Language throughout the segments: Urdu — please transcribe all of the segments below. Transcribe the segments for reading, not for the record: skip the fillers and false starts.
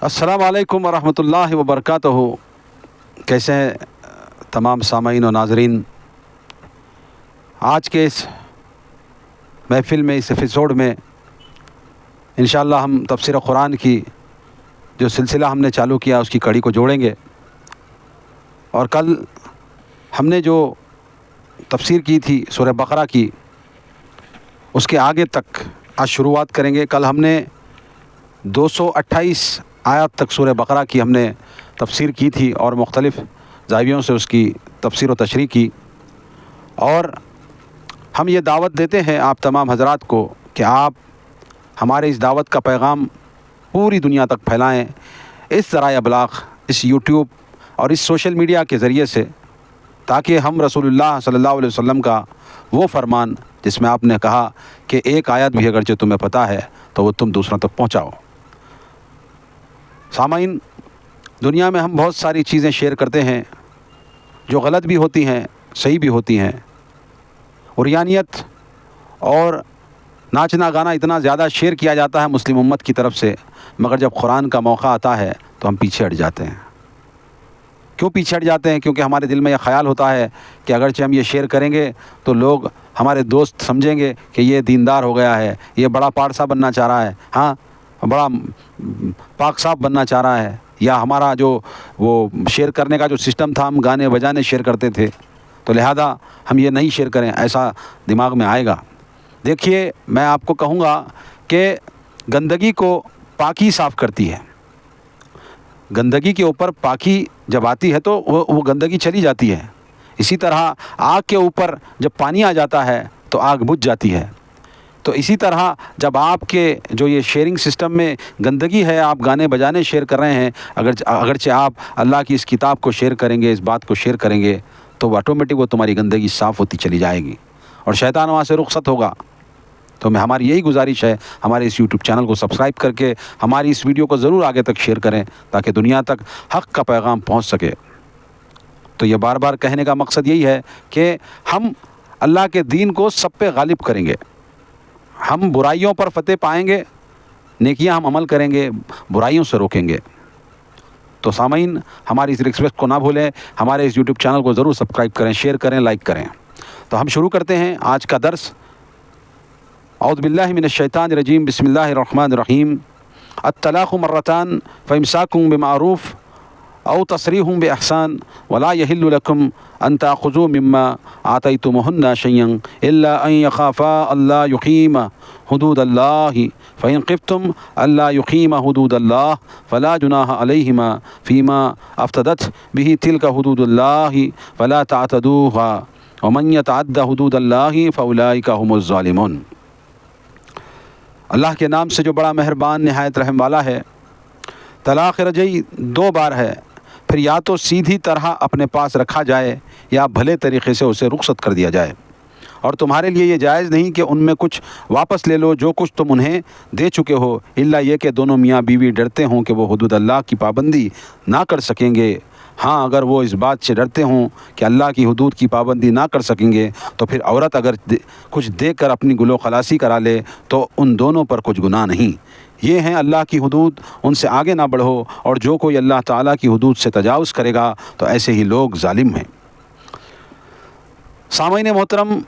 السلام علیکم ورحمۃ اللہ وبرکاتہ۔ کیسے ہیں تمام سامعین و ناظرین؟ آج کے اس محفل میں، اس ایپیسوڈ میں انشاءاللہ ہم تفسیر قرآن کی جو سلسلہ ہم نے چالو کیا اس کی کڑی کو جوڑیں گے، اور کل ہم نے جو تفسیر کی تھی سورہ بقرہ کی، اس کے آگے تک آج شروعات کریں گے۔ کل ہم نے 228 آیات تک سورہ بقرہ کی ہم نے تفسیر کی تھی اور مختلف زاویوں سے اس کی تفسیر و تشریح کی، اور ہم یہ دعوت دیتے ہیں آپ تمام حضرات کو کہ آپ ہمارے اس دعوت کا پیغام پوری دنیا تک پھیلائیں، اس ذرائع ابلاغ، اس یوٹیوب اور اس سوشل میڈیا کے ذریعے سے، تاکہ ہم رسول اللہ صلی اللہ علیہ وسلم کا وہ فرمان جس میں آپ نے کہا کہ ایک آیت بھی اگرچہ تمہیں پتہ ہے تو وہ تم دوسروں تک پہنچاؤ۔ سامعین، دنیا میں ہم بہت ساری چیزیں شیئر کرتے ہیں جو غلط بھی ہوتی ہیں، صحیح بھی ہوتی ہیں۔ عریانیت اور ناچنا گانا اتنا زیادہ شیئر کیا جاتا ہے مسلم امت کی طرف سے، مگر جب قرآن کا موقع آتا ہے تو ہم پیچھے ہٹ جاتے ہیں۔ کیوں پیچھے ہٹ جاتے ہیں؟ کیونکہ ہمارے دل میں یہ خیال ہوتا ہے کہ اگرچہ ہم یہ شیئر کریں گے تو لوگ، ہمارے دوست سمجھیں گے کہ یہ دیندار ہو گیا ہے، یہ بڑا پارسا بننا چاہ رہا ہے، ہاں بڑا پاک صاف بننا چاہ رہا ہے، یا ہمارا جو وہ شیئر کرنے کا جو سسٹم تھا، ہم گانے بجانے شیئر کرتے تھے تو لہذا ہم یہ نہیں شیئر کریں، ایسا دماغ میں آئے گا۔ دیکھیے، میں آپ کو کہوں گا کہ گندگی کو پاکی صاف کرتی ہے۔ گندگی کے اوپر پاکی جب آتی ہے تو وہ گندگی چلی جاتی ہے۔ اسی طرح آگ کے اوپر جب پانی آ جاتا ہے تو آگ بجھ جاتی ہے۔ تو اسی طرح جب آپ کے جو یہ شیئرنگ سسٹم میں گندگی ہے، آپ گانے بجانے شیئر کر رہے ہیں، اگرچہ آپ اللہ کی اس کتاب کو شیئر کریں گے، اس بات کو شیئر کریں گے، تو وہ آٹومیٹک وہ تمہاری گندگی صاف ہوتی چلی جائے گی اور شیطان وہاں سے رخصت ہوگا۔ تو ہماری یہی گزارش ہے، ہمارے اس یوٹیوب چینل کو سبسکرائب کر کے ہماری اس ویڈیو کو ضرور آگے تک شیئر کریں تاکہ دنیا تک حق کا پیغام پہنچ سکے۔ تو یہ بار بار کہنے کا مقصد یہی ہے کہ ہم اللہ کے دین کو سب پہ غالب کریں گے، ہم برائیوں پر فتح پائیں گے، نیکیاں ہم عمل کریں گے، برائیوں سے روکیں گے۔ تو سامعین، ہماری اس ریکویسٹ کو نہ بھولیں، ہمارے اس یوٹیوب چینل کو ضرور سبسکرائب کریں، شیئر کریں، لائک کریں۔ تو ہم شروع کرتے ہیں آج کا درس۔ اعوذ باللہ من الشیطان الرجیم، بسم اللہ الرحمن الرحیم۔ الطلاق مرتان فامساک بمعروف او تصریح باحسان ولا یحل لکم ان تأخذوا مما آتیتموہن شیئا الا ان یخافا الا یقیما حدود اللہ فإن خفتم الا یقیما حدود اللہ فلا جناح علیہما فیما افتدت به تلک حدود اللہ فلا تعتدوها ومن یتعد حدود اللہ فاولئک هم الظالمون۔ اللہ کے نام سے جو بڑا مہربان نہایت رحم والا ہے۔ طلاق رجعی 2 بار ہے، پھر یا تو سیدھی طرح اپنے پاس رکھا جائے یا بھلے طریقے سے اسے رخصت کر دیا جائے، اور تمہارے لیے یہ جائز نہیں کہ ان میں کچھ واپس لے لو جو کچھ تم انہیں دے چکے ہو، الا یہ کہ دونوں میاں بیوی ڈرتے ہوں کہ وہ حدود اللہ کی پابندی نہ کر سکیں گے۔ ہاں، اگر وہ اس بات سے ڈرتے ہوں کہ اللہ کی حدود کی پابندی نہ کر سکیں گے تو پھر عورت اگر کچھ دے کر اپنی گلو خلاصی کرا لے تو ان دونوں پر کچھ گناہ نہیں۔ یہ ہیں اللہ کی حدود، ان سے آگے نہ بڑھو، اور جو کوئی اللہ تعالیٰ کی حدود سے تجاوز کرے گا تو ایسے ہی لوگ ظالم ہیں۔ سامعین محترم،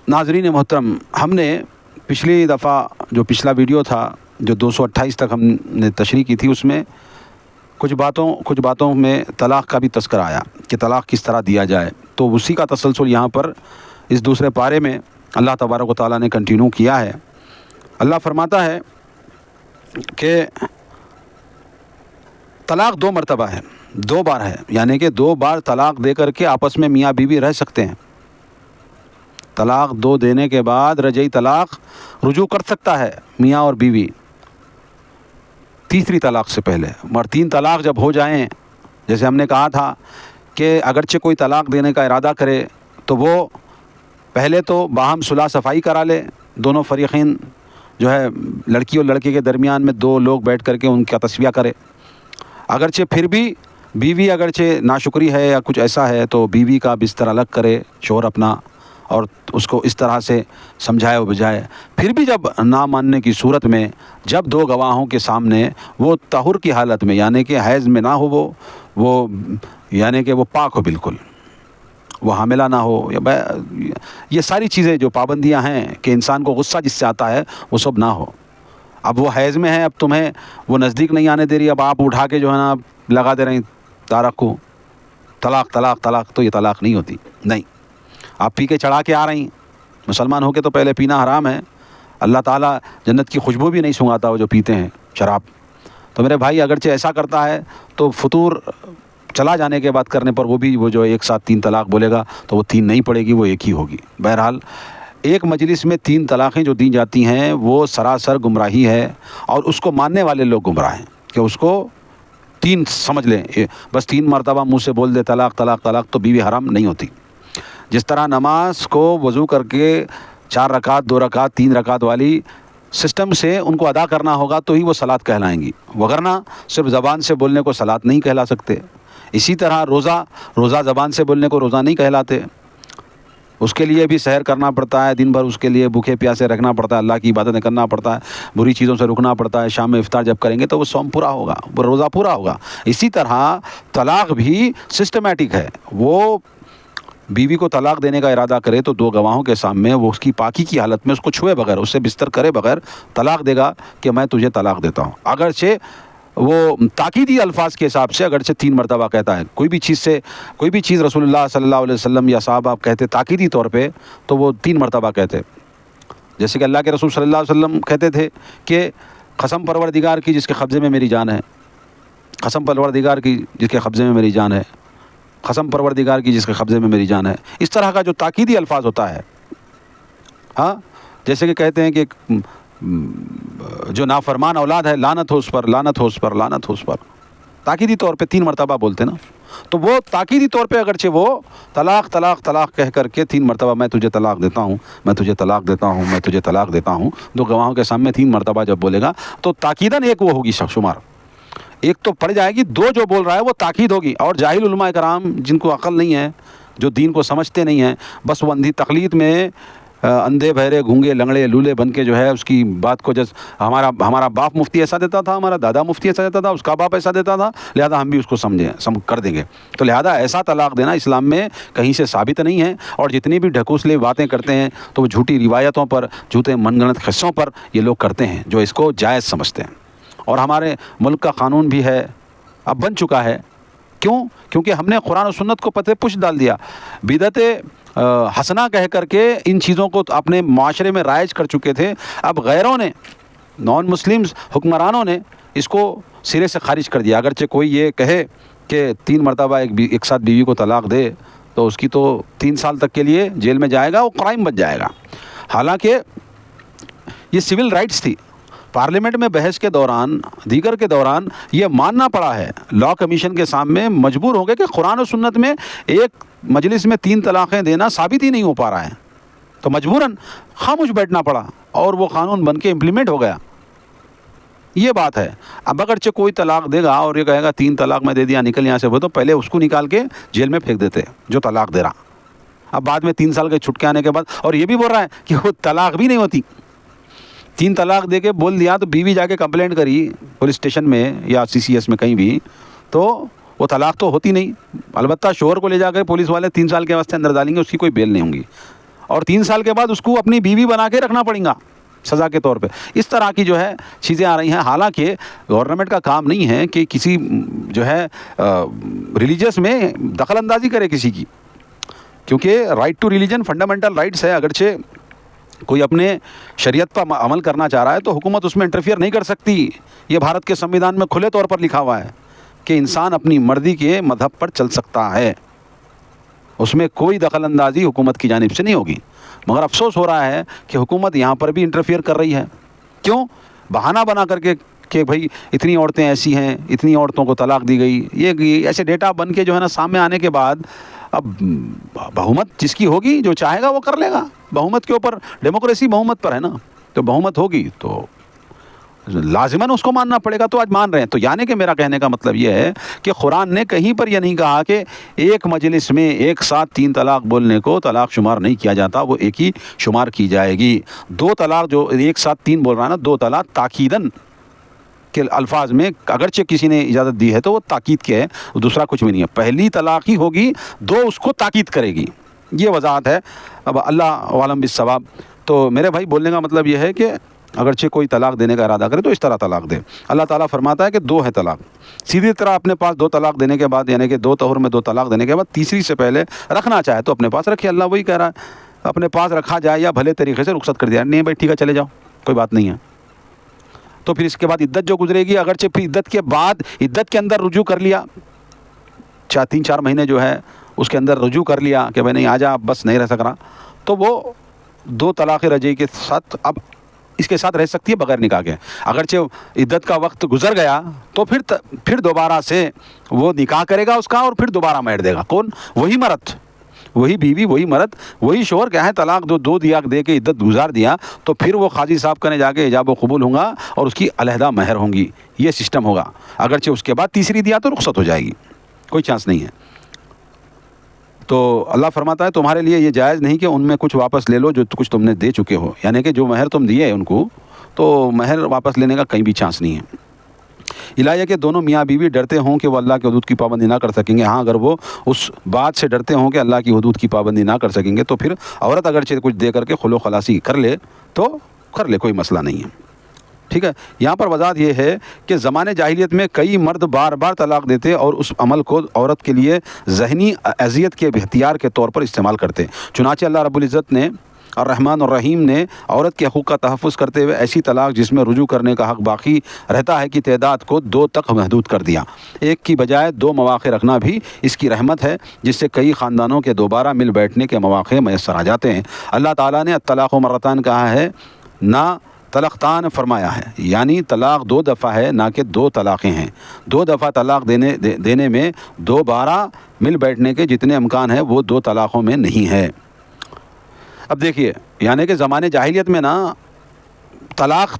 ناظرین محترم، ہم نے پچھلی دفعہ جو پچھلا ویڈیو تھا جو 228 تک ہم نے تشریح کی تھی، اس میں کچھ باتوں میں طلاق کا بھی تذکرہ آیا کہ طلاق کس طرح دیا جائے، تو اسی کا تسلسل یہاں پر اس دوسرے پارے میں اللہ تبارک و تعالیٰ نے کنٹینیو کیا ہے۔ اللہ فرماتا ہے کہ طلاق 2 مرتبہ ہے، 2 بار ہے، یعنی کہ 2 بار طلاق دے کر کے آپس میں میاں بیوی رہ سکتے ہیں۔ طلاق 2 دینے کے بعد رجعی طلاق رجوع کر سکتا ہے میاں اور بیوی، تیسری طلاق سے پہلے۔ مگر 3 طلاق جب ہو جائیں، جیسے ہم نے کہا تھا کہ اگرچہ کوئی طلاق دینے کا ارادہ کرے تو وہ پہلے تو باہم صلح صفائی کرا لے، دونوں فریقین جو ہے لڑکی اور لڑکے کے درمیان میں 2 لوگ بیٹھ کر کے ان کا تسویہ کرے۔ اگرچہ پھر بھی بیوی اگرچہ ناشکری ہے یا کچھ ایسا ہے تو بیوی کا بستر الگ کرے شوہر اپنا، اور اس کو اس طرح سے سمجھائے و بجائے. پھر بھی جب نہ ماننے کی صورت میں جب دو گواہوں کے سامنے وہ طہر کی حالت میں یعنی کہ حیض میں نہ ہو وہ یعنی کہ وہ پاک ہو بالکل, وہ حاملہ نہ ہو, یہ ساری چیزیں جو پابندیاں ہیں کہ انسان کو غصہ جس سے آتا ہے وہ سب نہ ہو. اب وہ حیض میں ہے, اب تمہیں وہ نزدیک نہیں آنے دے رہی, اب آپ اٹھا کے جو ہے نا لگا دے رہے ہیں طلاق کو, طلاق طلاق طلاق, تو یہ طلاق نہیں ہوتی. نہیں, آپ پی کے چڑھا کے آ رہی ہیں. مسلمان ہو کے تو پہلے پینا حرام ہے. اللہ تعالیٰ جنت کی خوشبو بھی نہیں سونگھاتا وہ جو پیتے ہیں شراب. تو میرے بھائی اگرچہ ایسا کرتا ہے تو فطور چلا جانے کے بعد کرنے پر وہ بھی وہ جو ایک ساتھ 3 طلاق بولے گا تو وہ 3 نہیں پڑے گی, وہ ایک ہی ہوگی. بہرحال ایک مجلس میں 3 طلاقیں جو دی جاتی ہیں وہ سراسر گمراہی ہے, اور اس کو ماننے والے لوگ گمراہ ہیں کہ اس کو 3 سمجھ لیں, بس 3 مرتبہ منہ سے بول دے طلاق طلاق طلاق تو بیوی حرام نہیں ہوتی. جس طرح نماز کو وضو کر کے 4 رکعت 2 رکعت 3 رکعت والی سسٹم سے ان کو ادا کرنا ہوگا تو ہی وہ صلاۃ کہلائیں گی, وگرنہ صرف زبان سے بولنے کو صلاۃ نہیں کہلا سکتے. اسی طرح روزہ زبان سے بولنے کو روزہ نہیں کہلاتے, اس کے لیے بھی سحر کرنا پڑتا ہے, دن بھر اس کے لیے بھوکے پیاسے رکھنا پڑتا ہے, اللہ کی عبادتیں کرنا پڑتا ہے, بری چیزوں سے رکنا پڑتا ہے. شام میں افطار جب کریں گے تو وہ صوم پورا ہوگا, وہ روزہ پورا ہوگا. اسی طرح طلاق بھی سسٹمیٹک ہے. وہ بیوی کو طلاق دینے کا ارادہ کرے تو 2 گواہوں کے سامنے وہ اس کی پاکی کی حالت میں اس کو چھوئے بغیر, اس سے بستر کرے بغیر طلاق دے گا کہ میں تجھے طلاق دیتا ہوں. اگرچہ وہ تاکیدی الفاظ کے حساب سے اگرچہ 3 مرتبہ کہتا ہے, کوئی بھی چیز رسول اللہ صلی اللہ علیہ وسلم یا صحابہ کہتے تاکیدی طور پہ تو وہ 3 مرتبہ کہتے. جیسے کہ اللہ کے رسول صلی اللہ علیہ وسلم کہتے تھے کہ قسم پروردگار کی جس کے قبضے میں میری جان ہے, قسم پروردگار کی جس کے قبضے میں میری جان ہے, قسم پروردگار کی جس کے قبضے میں میری جان ہے. اس طرح کا جو تاکیدی الفاظ ہوتا ہے, ہاں, جیسے کہ کہتے ہیں کہ جو نافرمان اولاد ہے لعنت ہو اس پر, لعنت ہو اس پر, لعنت ہو اس پر, تاکیدی طور پہ 3 مرتبہ بولتے نا. تو وہ تاکیدی طور پہ اگرچہ وہ طلاق طلاق طلاق کہہ کر کے 3 مرتبہ میں تجھے طلاق دیتا ہوں, میں تجھے طلاق دیتا ہوں, میں تجھے طلاق دیتا ہوں, 2 گواہوں کے سامنے 3 مرتبہ جب بولے گا تو تاکیداً ایک وہ ہوگی شمار, ایک تو پڑ جائے گی, 2 جو بول رہا ہے وہ تاکید ہوگی. اور جاہل علماء کرام جن کو عقل نہیں ہے, جو دین کو سمجھتے نہیں ہیں, بس وہ اندھی تقلید میں اندھے بہرے گونگے لنگڑے لولے بن کے جو ہے اس کی بات کو جس ہمارا باپ مفتی ایسا دیتا تھا, ہمارا دادا مفتی ایسا دیتا تھا, اس کا باپ ایسا دیتا تھا, لہذا ہم بھی اس کو کر دیں گے. تو لہذا ایسا طلاق دینا اسلام میں کہیں سے ثابت نہیں ہے. اور جتنی بھی ڈھکوسلے باتیں کرتے ہیں تو وہ جھوٹی روایتوں پر, جھوٹے من گھڑت قصوں پر یہ لوگ کرتے ہیں جو اس کو جائز سمجھتے ہیں. اور ہمارے ملک کا قانون بھی ہے, اب بن چکا ہے. کیوں؟ کیونکہ ہم نے قرآن و سنت کو پتہ پوچھ ڈال دیا, بدعت حسنہ کہہ کر کے ان چیزوں کو اپنے معاشرے میں رائج کر چکے تھے. اب غیروں نے, نان مسلمز حکمرانوں نے اس کو سرے سے خارج کر دیا. اگرچہ کوئی یہ کہے کہ 3 مرتبہ ایک ساتھ بیوی کو طلاق دے تو اس کی تو 3 سال تک کے لیے جیل میں جائے گا, وہ کرائم بن جائے گا. حالانکہ یہ سول رائٹس تھی. پارلیمنٹ میں بحث کے دوران, دیگر کے دوران یہ ماننا پڑا ہے, لا کمیشن کے سامنے مجبور ہو گئے کہ قرآن و سنت میں ایک مجلس میں 3 طلاقیں دینا ثابت ہی نہیں ہو پا رہا ہے, تو مجبوراً خاموش بیٹھنا پڑا اور وہ قانون بن کے امپلیمنٹ ہو گیا. یہ بات ہے. اب اگرچہ کوئی طلاق دے گا اور یہ کہے گا 3 طلاق میں دے دیا, نکل یہاں سے, وہ تو پہلے اس کو نکال کے جیل میں پھینک دیتے جو طلاق دے رہا. اب بعد میں 3 سال کے چھٹکے آنے کے بعد, اور یہ بھی بول رہا ہے کہ وہ طلاق بھی نہیں ہوتی. 3 طلاق دے کے بول دیا تو بیوی جا کے کمپلینٹ کری پولیس اسٹیشن میں یا CCS میں کہیں بھی, تو وہ طلاق تو ہوتی نہیں. البتہ شوہر کو لے جا کے پولیس والے 3 سال کے واسطے اندر ڈالیں گے, اس کی کوئی بیل نہیں ہوں گی, اور 3 سال کے بعد اس کو اپنی بیوی بنا کے رکھنا پڑے گا سزا کے طور پہ. اس طرح کی جو ہے چیزیں آ رہی ہیں. حالانکہ گورنمنٹ کا کام نہیں ہے کہ کسی جو ہے ریلیجیس میں دخل اندازی کرے کسی کی, کیونکہ right to religion fundamental rights ہے. اگرچہ کوئی اپنے شریعت پر عمل کرنا چاہ رہا ہے تو حکومت اس میں انٹرفیئر نہیں کر سکتی. یہ بھارت کے سمویدھان میں کھلے طور پر لکھا ہوا ہے کہ انسان اپنی مرضی کے مذہب پر چل سکتا ہے, اس میں کوئی دخل اندازی حکومت کی جانب سے نہیں ہوگی. مگر افسوس ہو رہا ہے کہ حکومت یہاں پر بھی انٹرفیئر کر رہی ہے. کیوں؟ بہانہ بنا کر کے کہ بھائی اتنی عورتیں ایسی ہیں, اتنی عورتوں کو طلاق دی گئی, یہ ایسے ڈیٹا بن کے جو ہے نا سامنے آنے کے بعد اب بہومت جس کی ہوگی جو چاہے گا وہ کر لے گا. بہومت کے اوپر ڈیموکریسی بہومت پر ہے نا, تو بہومت ہوگی تو لازماً اس کو ماننا پڑے گا، تو آج مان رہے ہیں۔ تو یعنی کہ میرا کہنے کا مطلب یہ ہے کہ قرآن نے کہیں پر یہ نہیں کہا کہ ایک مجلس میں ایک ساتھ 3 طلاق بولنے کو طلاق شمار نہیں کیا جاتا، وہ ایک ہی شمار کی جائے گی۔ 2 طلاق جو ایک ساتھ 3 بول رہا ہے نا، 2 طلاق تاکیداً کے الفاظ میں اگرچہ کسی نے اجازت دی ہے تو وہ تاکید کے ہے، دوسرا کچھ بھی نہیں ہے۔ پہلی طلاق ہی ہوگی، 2 اس کو تاکید کرے گی، یہ وضاحت ہے۔ اب اللہ عالم بالصواب۔ تو میرے بھائی بولنے کا مطلب یہ ہے کہ اگرچہ کوئی طلاق دینے کا ارادہ کرے تو اس طرح طلاق دے۔ اللہ تعالیٰ فرماتا ہے کہ 2 ہے طلاق، سیدھی طرح اپنے پاس 2 طلاق دینے کے بعد، یعنی کہ 2 طہر میں 2 طلاق دینے کے بعد تیسری سے پہلے رکھنا چاہے تو اپنے پاس رکھے۔ اللہ وہی کہہ رہا ہے اپنے پاس رکھا جائے یا بھلے طریقے سے رخصت کر دیا، نہیں بھائی ٹھیک ہے چلے جاؤ، کوئی بات نہیں ہے۔ تو پھر اس کے بعد عدت جو گزرے گی، اگرچہ پھر عدت کے بعد عدت کے اندر رجوع کر لیا، 3-4 مہینے جو ہے اس کے اندر رجوع کر لیا کہ بھائی نہیں آ جا، بس نہیں رہ سک رہا، تو وہ 2 طلاق رجعی کے ساتھ اب اس کے ساتھ رہ سکتی ہے بغیر نکاح کے۔ اگرچہ عدت کا وقت گزر گیا تو پھر دوبارہ سے وہ نکاح کرے گا اس کا، اور پھر دوبارہ مہر دے گا۔ کون؟ وہی مرد، وہی بیوی، وہی مرد، وہی شوہر کیا ہے طلاق 2 دیا دے کے عدت گزار دیا، تو پھر وہ قاضی صاحب کنے جا کے ایجاب و قبول ہوں گا اور اس کی علیحدہ مہر ہوں گی، یہ سسٹم ہوگا۔ اگرچہ اس کے بعد تیسری دیا تو رخصت ہو جائے گی، کوئی چانس نہیں ہے۔ تو اللہ فرماتا ہے تمہارے لیے یہ جائز نہیں کہ ان میں کچھ واپس لے لو جو کچھ تم نے دے چکے ہو، یعنی کہ جو مہر تم دیے ان کو، تو مہر واپس لینے کا کہیں بھی چانس نہیں ہے۔ الہیہ کہ دونوں میاں بیوی ڈرتے ہوں کہ وہ اللہ کی حدود کی پابندی نہ کر سکیں گے۔ ہاں اگر وہ اس بات سے ڈرتے ہوں کہ اللہ کی حدود کی پابندی نہ کر سکیں گے تو پھر عورت اگرچہ کچھ دے کر کے خلو خلاصی کر لے تو کر لے، کوئی مسئلہ نہیں ہے، ٹھیک ہے۔ یہاں پر وضاحت یہ ہے کہ زمانے جاہلیت میں کئی مرد بار بار طلاق دیتے اور اس عمل کو عورت کے لیے ذہنی اذیت کے ہتھیار کے طور پر استعمال کرتے۔ چنانچہ اللہ رب العزت نے الرحمن الرحیم نے عورت کے حقوق کا تحفظ کرتے ہوئے ایسی طلاق جس میں رجوع کرنے کا حق باقی رہتا ہے کی تعداد کو 2 تک محدود کر دیا۔ ایک کی بجائے 2 مواقع رکھنا بھی اس کی رحمت ہے، جس سے کئی خاندانوں کے دوبارہ مل بیٹھنے کے مواقع میسر آ جاتے ہیں۔ اللہ تعالیٰ نے الطلاق مرتان کہا ہے، نہ طلقتان فرمایا ہے، یعنی طلاق 2 دفعہ ہے، نہ کہ 2 طلاقیں ہیں۔ 2 دفعہ طلاق دینے میں دوبارہ مل بیٹھنے کے جتنے امکان ہیں وہ 2 طلاقوں میں نہیں ہے۔ اب دیکھیے، یعنی کہ زمانے جاہلیت میں نا طلاق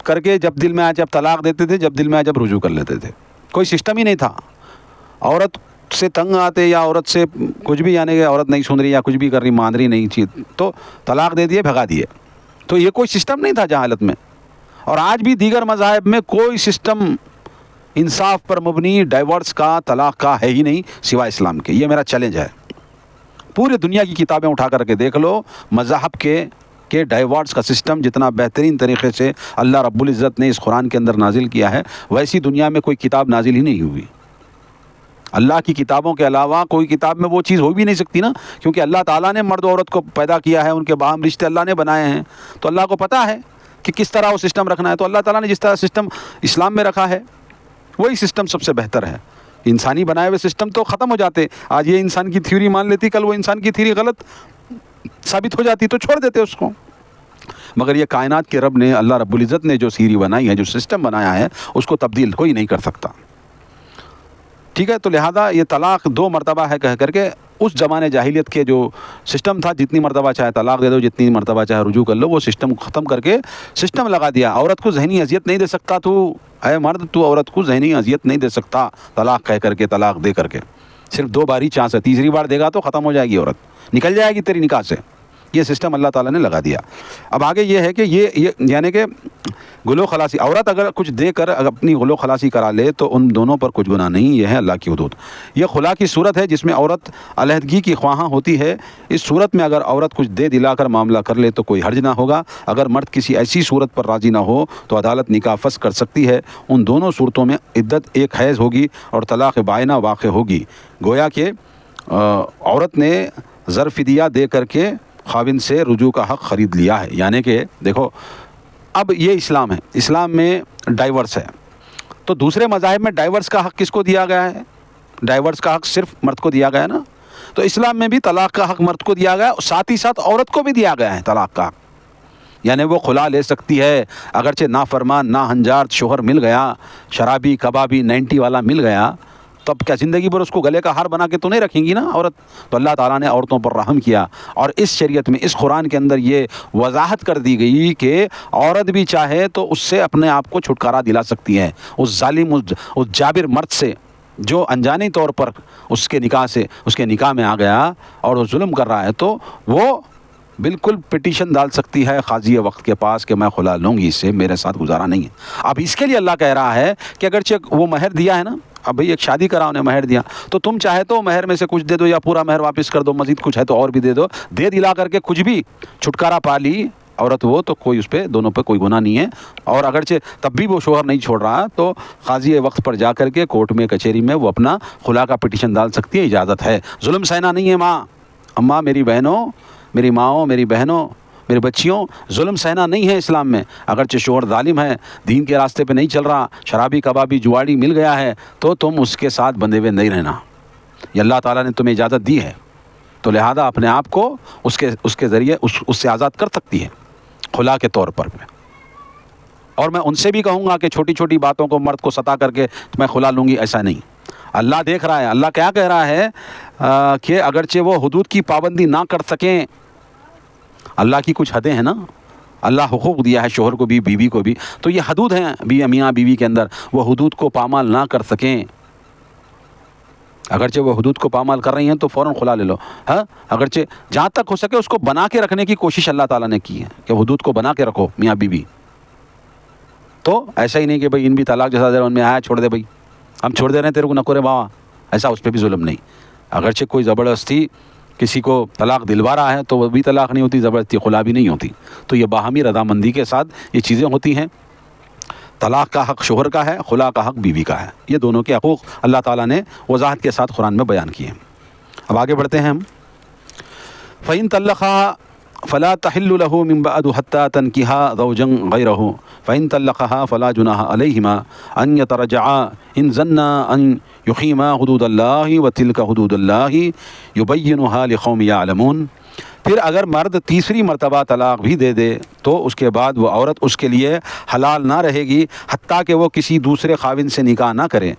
کر کے جب دل میں آئے جب طلاق دیتے تھے، جب دل میں آئے جب رجوع کر لیتے تھے، کوئی سسٹم ہی نہیں تھا۔ عورت سے تنگ آتے یا عورت سے کچھ بھی، یعنی کہ عورت نہیں سن رہی یا کچھ بھی کر رہی، مان رہی نہیں چیز، تو طلاق دے دیے، بھگا دیے۔ تو یہ کوئی سسٹم نہیں تھا جہالت میں۔ اور آج بھی دیگر مذاہب میں کوئی سسٹم انصاف پر مبنی ڈائیورس کا، طلاق کا ہے ہی نہیں سوائے اسلام کے۔ یہ میرا چیلنج ہے، پورے دنیا کی کتابیں اٹھا کر کے دیکھ لو، مذاہب کے ڈائیورس کا سسٹم جتنا بہترین طریقے سے اللہ رب العزت نے اس قرآن کے اندر نازل کیا ہے، ویسی دنیا میں کوئی کتاب نازل ہی نہیں ہوئی۔ اللہ کی کتابوں کے علاوہ کوئی کتاب میں وہ چیز ہو بھی نہیں سکتی نا، کیونکہ اللہ تعالیٰ نے مرد و عورت کو پیدا کیا ہے، ان کے باہم رشتے اللہ نے بنائے ہیں، تو اللہ کو پتہ ہے کہ کس طرح وہ سسٹم رکھنا ہے۔ تو اللہ تعالیٰ نے جس طرح سسٹم اسلام میں رکھا ہے وہی سسٹم سب سے بہتر ہے۔ انسانی بنائے ہوئے سسٹم تو ختم ہو جاتے، آج یہ انسان کی تھیوری مان لیتی، کل وہ انسان کی تھیوری غلط ثابت ہو جاتی تو چھوڑ دیتے اس کو۔ مگر یہ کائنات کے رب نے، اللہ رب العزت نے جو تھیوری بنائی ہے، جو سسٹم بنایا ہے، اس کو تبدیل کوئی نہیں کر سکتا، ٹھیک ہے۔ تو لہذا یہ طلاق 2 مرتبہ ہے کہہ کر کے اس زمانے جاہلیت کے جو سسٹم تھا، جتنی مرتبہ چاہے طلاق دے دو، جتنی مرتبہ چاہے رجوع کر لو، وہ سسٹم ختم کر کے سسٹم لگا دیا۔ عورت کو ذہنی اذیت نہیں دے سکتا تو، اے مرد تو عورت کو ذہنی اذیت نہیں دے سکتا طلاق کہہ کر کے، طلاق دے کر کے۔ صرف 2 بار ہی چانس ہے، تیسری بار دے گا تو ختم ہو جائے گی، عورت نکل جائے گی تیری نکاح سے۔ یہ سسٹم اللہ تعالیٰ نے لگا دیا۔ اب آگے یہ ہے کہ یہ یعنی کہ غلو خلاصی، عورت اگر کچھ دے کر اپنی غلو خلاصی کرا لے تو ان دونوں پر کچھ گناہ نہیں، یہ ہے اللہ کی حدود۔ یہ خلا کی صورت ہے جس میں عورت علیحدگی کی خواہاں ہوتی ہے۔ اس صورت میں اگر عورت کچھ دے دلا کر معاملہ کر لے تو کوئی حرج نہ ہوگا۔ اگر مرد کسی ایسی صورت پر راضی نہ ہو تو عدالت نکاح فسخ کر سکتی ہے۔ ان دونوں صورتوں میں عدت ایک حیض ہوگی اور طلاق بائنہ واقع ہوگی۔ گویا کہ عورت نے زر فدیہ دے کر کے خاوند سے رجوع کا حق خرید لیا ہے۔ یعنی کہ دیکھو، اب یہ اسلام ہے، اسلام میں ڈائیورس ہے، تو دوسرے مذاہب میں ڈائیورس کا حق کس کو دیا گیا ہے؟ ڈائیورس کا حق صرف مرد کو دیا گیا ہے نا۔ تو اسلام میں بھی طلاق کا حق مرد کو دیا گیا ہے، ساتھ ہی ساتھ عورت کو بھی دیا گیا ہے طلاق کا حق، یعنی وہ خلا لے سکتی ہے۔ اگرچہ نافرمان، ناہنجار شوہر مل گیا، شرابی، کبابی، 90 والا مل گیا، تو اب کیا زندگی بھر اس کو گلے کا ہار بنا کے تو نہیں رکھیں گی نا عورت؟ تو اللہ تعالیٰ نے عورتوں پر رحم کیا، اور اس شریعت میں، اس قرآن کے اندر یہ وضاحت کر دی گئی کہ عورت بھی چاہے تو اس سے اپنے آپ کو چھٹکارا دلا سکتی ہے، اس ظالم، اس جابر مرد سے جو انجانی طور پر اس کے نکاح میں آ گیا اور وہ ظلم کر رہا ہے، تو وہ بالکل پٹیشن ڈال سکتی ہے قاضی وقت کے پاس کہ میں خلا لوں گی، اس سے میرے ساتھ گزارا نہیں ہے۔ اب اس کے لیے اللہ کہہ رہا ہے کہ اگرچہ وہ مہر دیا ہے نا، اب بھئی ایک شادی کرا انہیں مہر دیا، تو تم چاہے تو مہر میں سے کچھ دے دو یا پورا مہر واپس کر دو، مزید کچھ ہے تو اور بھی دے دو، دے دلا کر کے کچھ بھی چھٹکارا پا لی عورت وہ، تو کوئی اس پہ، دونوں پہ کوئی گناہ نہیں ہے۔ اور اگرچہ تب بھی وہ شوہر نہیں چھوڑ رہا تو قاضی وقت پر جا کر کے کورٹ میں، کچہری میں وہ اپنا خلا کا پٹیشن ڈال سکتی ہے، اجازت ہے۔ ظلم سہنا نہیں ہے ماں، اماں، میری بہنوں، میری ماؤں، میری بہنوں، میرے بچیوں، ظلم سہنا نہیں ہے اسلام میں۔ اگرچہ شوہر ظالم ہے، دین کے راستے پہ نہیں چل رہا، شرابی کبابی جواڑی مل گیا ہے، تو تم اس کے ساتھ بندھے ہوئے نہیں رہنا، یہ اللہ تعالیٰ نے تمہیں اجازت دی ہے، تو لہذا اپنے آپ کو اس کے ذریعے اس سے آزاد کر سکتی ہے خلا کے طور پر۔ اور میں ان سے بھی کہوں گا کہ چھوٹی چھوٹی باتوں کو مرد کو ستا کر کے میں خلا لوں گی، ایسا نہیں۔ اللہ دیکھ رہا ہے، اللہ کیا کہہ رہا ہے کہ اگرچہ وہ حدود کی پابندی نہ کر سکیں، اللہ کی کچھ حدیں ہیں نا، اللہ حقوق دیا ہے شوہر کو بھی، بیوی کو بھی، تو یہ حدود ہیں میاں بیوی کے اندر، وہ حدود کو پامال نہ کر سکیں۔ اگرچہ وہ حدود کو پامال کر رہی ہیں تو فوراً خلا لے لو، ہاں، اگرچہ جہاں تک ہو سکے اس کو بنا کے رکھنے کی کوشش اللہ تعالیٰ نے کی ہے کہ حدود کو بنا کے رکھو میاں بیوی۔ تو ایسا ہی نہیں کہ بھئی ان بھی طلاق جیسا دیر ان میں آیا چھوڑ دے، بھئی ہم چھوڑ دے رہے ہیں تیرے کو نکو رے بابا، ایسا اس پہ بھی ظلم نہیں۔ اگرچہ کوئی زبردستی کسی کو طلاق دلوا رہا ہے تو وہ بھی طلاق نہیں ہوتی، زبردستی خلا بھی نہیں ہوتی، تو یہ باہمی رضامندی کے ساتھ یہ چیزیں ہوتی ہیں۔ طلاق کا حق شوہر کا ہے، خلا کا حق بیوی کا ہے، یہ دونوں کے حقوق اللہ تعالیٰ نے وضاحت کے ساتھ قرآن میں بیان کیے ہیں۔ اب آگے بڑھتے ہیں ہم۔ فَإِن طَلَّقَهَا فَلَا تَحِلُّ لَهُ مِن بَعْدُ حَتَّى تَنكِحَ زَوْجًا غَيْرَهُ فَإِن طَلَّقَهَا فَلَا جُنَاحَ عَلَيْهِمَا أَن يَتَرَاجَعَا إِن ظَنَّا أَن يُقِيمَا حُدُودَ اللَّهِ وَتِلْكَ حُدُودُ اللَّهِ يُبَيِّنُهَا لِقَوْمٍ يَعْلَمُونَ۔ پھر اگر مرد تیسری مرتبہ طلاق بھی دے دے تو اس کے بعد وہ عورت اس کے لیے حلال نہ رہے گی حتیٰ کہ وہ کسی دوسرے خاوند سے نکاح نہ کرے۔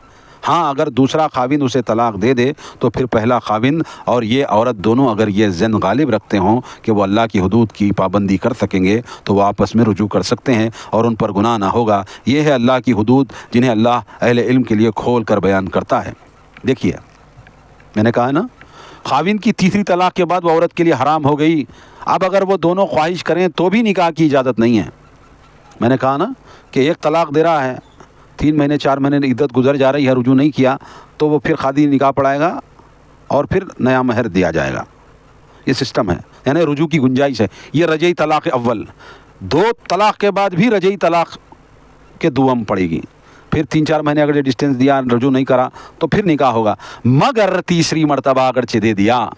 ہاں، اگر دوسرا خاوند اسے طلاق دے دے تو پھر پہلا خاوند اور یہ عورت دونوں اگر یہ ذہن غالب رکھتے ہوں کہ وہ اللہ کی حدود کی پابندی کر سکیں گے تو وہ آپس میں رجوع کر سکتے ہیں اور ان پر گناہ نہ ہوگا۔ یہ ہے اللہ کی حدود جنہیں اللہ اہل علم کے لیے کھول کر بیان کرتا ہے۔ دیکھیے، میں نے کہا نا، خاوند کی تیسری طلاق کے بعد وہ عورت کے لیے حرام ہو گئی۔ اب اگر وہ دونوں خواہش کریں تو بھی نکاح کی اجازت نہیں ہے۔ میں نے کہا نا کہ ایک طلاق دے رہا ہے، 3 مہینے 4 مہینے عدت گزر جا رہی ہے، رجوع نہیں کیا تو وہ پھر خاطی نکاح پڑھائے گا اور پھر نیا مہر دیا جائے گا۔ یہ سسٹم ہے، یعنی رجوع کی گنجائش ہے۔ یہ رجعی طلاق اول، 2 طلاق کے بعد بھی رجعی طلاق کے دوم پڑے گی، پھر 3-4 مہینے اگر ڈسٹینس دیا، رجوع نہیں کرا تو پھر نکاح ہوگا۔ مگر تیسری مرتبہ اگرچہ دے دیا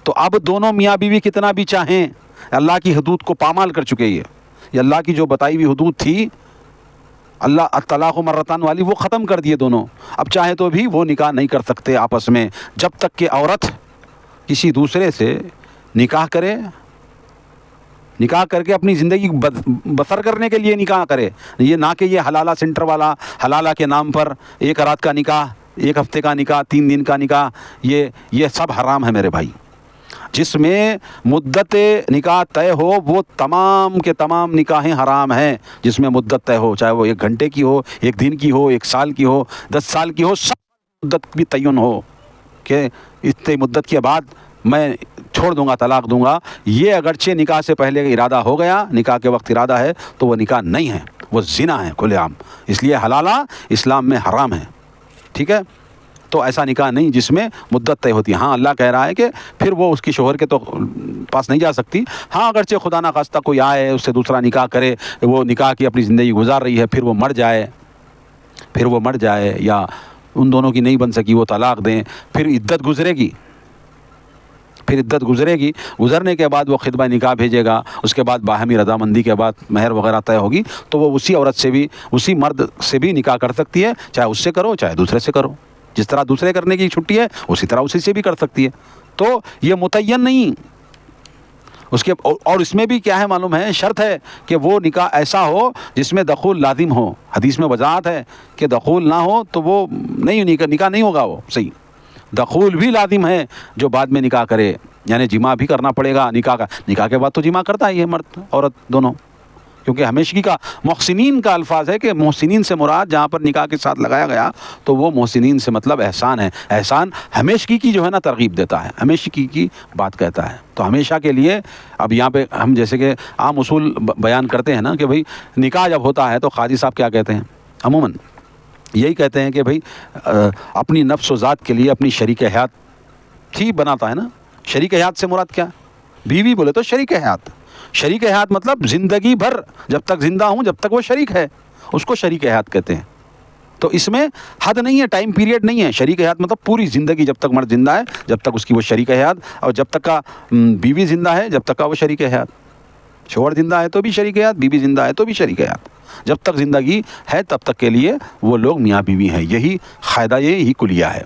تو اب دونوں میاں بیوی کتنا بھی چاہیں، اللہ کی حدود کو پامال کر چکے۔ یہ اللہ کی جو بتائی ہوئی حدود تھی، اللہ الطلاق مرتان والی، وہ ختم کر دیے دونوں۔ اب چاہے تو بھی وہ نکاح نہیں کر سکتے آپس میں جب تک کہ عورت کسی دوسرے سے نکاح کرے، نکاح کر کے اپنی زندگی بسر کرنے کے لیے نکاح کرے۔ یہ نہ کہ یہ حلالہ سینٹر والا، حلالہ کے نام پر 1 رات کا نکاح، 1 ہفتے کا نکاح، 3 دن کا نکاح، یہ سب حرام ہے میرے بھائی۔ جس میں مدت نکاح طے ہو وہ تمام کے تمام نکاحیں حرام ہیں، جس میں مدت طے ہو، چاہے وہ 1 گھنٹے کی ہو، 1 دن کی ہو، 1 سال کی ہو، 10 سال کی ہو، سب مدت بھی تعین ہو کہ اتنے مدت کے بعد میں چھوڑ دوں گا، طلاق دوں گا۔ یہ اگرچہ نکاح سے پہلے ارادہ ہو گیا، نکاح کے وقت ارادہ ہے تو وہ نکاح نہیں ہے، وہ زنا ہے کھلے عام، اس لیے حلالہ اسلام میں حرام ہے، ٹھیک ہے؟ تو ایسا نکاح نہیں جس میں مدت طے ہوتی ہے۔ ہاں، اللہ کہہ رہا ہے کہ پھر وہ اس کی شوہر کے تو پاس نہیں جا سکتی۔ ہاں، اگرچہ خدا نخواستہ کوئی آئے اس سے دوسرا نکاح کرے، وہ نکاح کی اپنی زندگی گزار رہی ہے، پھر وہ مر جائے یا ان دونوں کی نہیں بن سکی، وہ طلاق دیں، پھر عدت گزرے گی، گزرنے کے بعد وہ خطبہ نکاح بھیجے گا، اس کے بعد باہمی رضامندی کے بعد مہر وغیرہ طے ہوگی تو وہ اسی عورت سے بھی، اسی مرد سے بھی نکاح کر سکتی ہے، چاہے اس سے کرو چاہے دوسرے سے کرو۔ جس طرح دوسرے کرنے کی چھٹی ہے اسی طرح اسی سے بھی کر سکتی ہے۔ تو یہ متعین نہیں، اس کے اور اس میں بھی کیا ہے معلوم ہے، شرط ہے کہ وہ نکاح ایسا ہو جس میں دخول لازم ہو. حدیث میں وضاحت ہے کہ دخول نہ ہو تو وہ نہیں نکاح نہیں ہوگا. وہ صحیح دخول بھی لازم ہے جو بعد میں نکاح کرے، یعنی جماع بھی کرنا پڑے گا نکاح کے بعد تو جماع کرتا ہی ہے مرد عورت دونوں، کیونکہ ہمیشگی کا محسنین کا الفاظ ہے کہ محسنین سے مراد جہاں پر نکاح کے ساتھ لگایا گیا تو وہ محسنین سے مطلب احسان ہے. احسان ہمیشگی کی جو ہے نا ترغیب دیتا ہے، ہمیشگی کی بات کہتا ہے. تو ہمیشہ کے لیے اب یہاں پہ ہم جیسے کہ عام اصول بیان کرتے ہیں نا کہ بھئی نکاح جب ہوتا ہے تو قاضی صاحب کیا کہتے ہیں؟ عموماً یہی کہتے ہیں کہ بھئی اپنی نفس و ذات کے لیے اپنی شریک حیات ٹھیک بناتا ہے نا. شریک حیات سے مراد کیا؟ بیوی بولے تو شریک حیات. شریک حیات مطلب زندگی بھر جب تک زندہ ہوں جب تک وہ شریک ہے اس کو شریک حیات کہتے ہیں. تو اس میں حد نہیں ہے، ٹائم پیریڈ نہیں ہے. شریک حیات مطلب پوری زندگی جب تک مرد زندہ ہے جب تک اس کی وہ شریک حیات، اور جب تک کا بیوی زندہ ہے جب تک کا وہ شریک حیات. شوہر زندہ ہے تو بھی شریک حیات، بیوی زندہ ہے تو بھی شریک حیات. جب تک زندگی ہے تب تک کے لیے وہ لوگ میاں بیوی ہیں. یہی قاعدہ، یہی کلیہ ہے.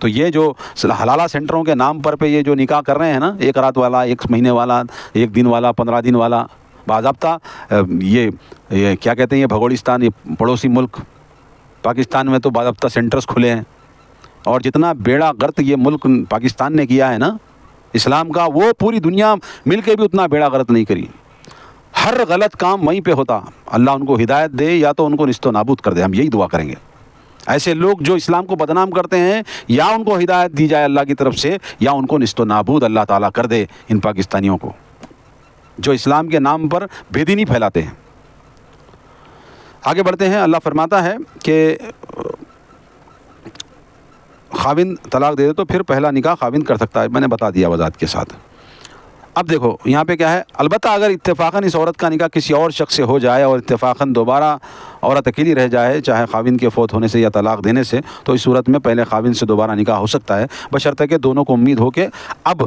تو یہ جو حلالہ سینٹروں کے نام پر پہ یہ جو نکاح کر رہے ہیں نا، ایک رات والا، ایک مہینے والا، ایک دن والا، 15 دن والا، باضابطہ یہ کیا کہتے ہیں، یہ بھگولستان، یہ پڑوسی ملک پاکستان میں تو باضابطہ سینٹرز کھلے ہیں. اور جتنا بیڑا غرق یہ ملک پاکستان نے کیا ہے نا اسلام کا، وہ پوری دنیا مل کے بھی اتنا بیڑا غرق نہیں کری. ہر غلط کام وہیں پہ ہوتا. اللہ ان کو ہدایت دے یا تو ان کو نیست و نابود کر دے. ہم یہی دعا کریں گے. ایسے لوگ جو اسلام کو بدنام کرتے ہیں یا ان کو ہدایت دی جائے اللہ کی طرف سے یا ان کو نیست و نابود اللہ تعالیٰ کر دے ان پاکستانیوں کو جو اسلام کے نام پر بے دینی پھیلاتے ہیں. آگے بڑھتے ہیں. اللہ فرماتا ہے کہ خاوند طلاق دے دے تو پھر پہلا نکاح خاوند کر سکتا ہے. میں نے بتا دیا وضاحت کے ساتھ. اب دیکھو یہاں پہ کیا ہے، البتہ اگر اتفاقاً اس عورت کا نکاح کسی اور شخص سے ہو جائے اور اتفاقاً دوبارہ عورت اکیلی رہ جائے چاہے خاوند کے فوت ہونے سے یا طلاق دینے سے، تو اس صورت میں پہلے خاوند سے دوبارہ نکاح ہو سکتا ہے، بشرطے کہ دونوں کو امید ہو کہ اب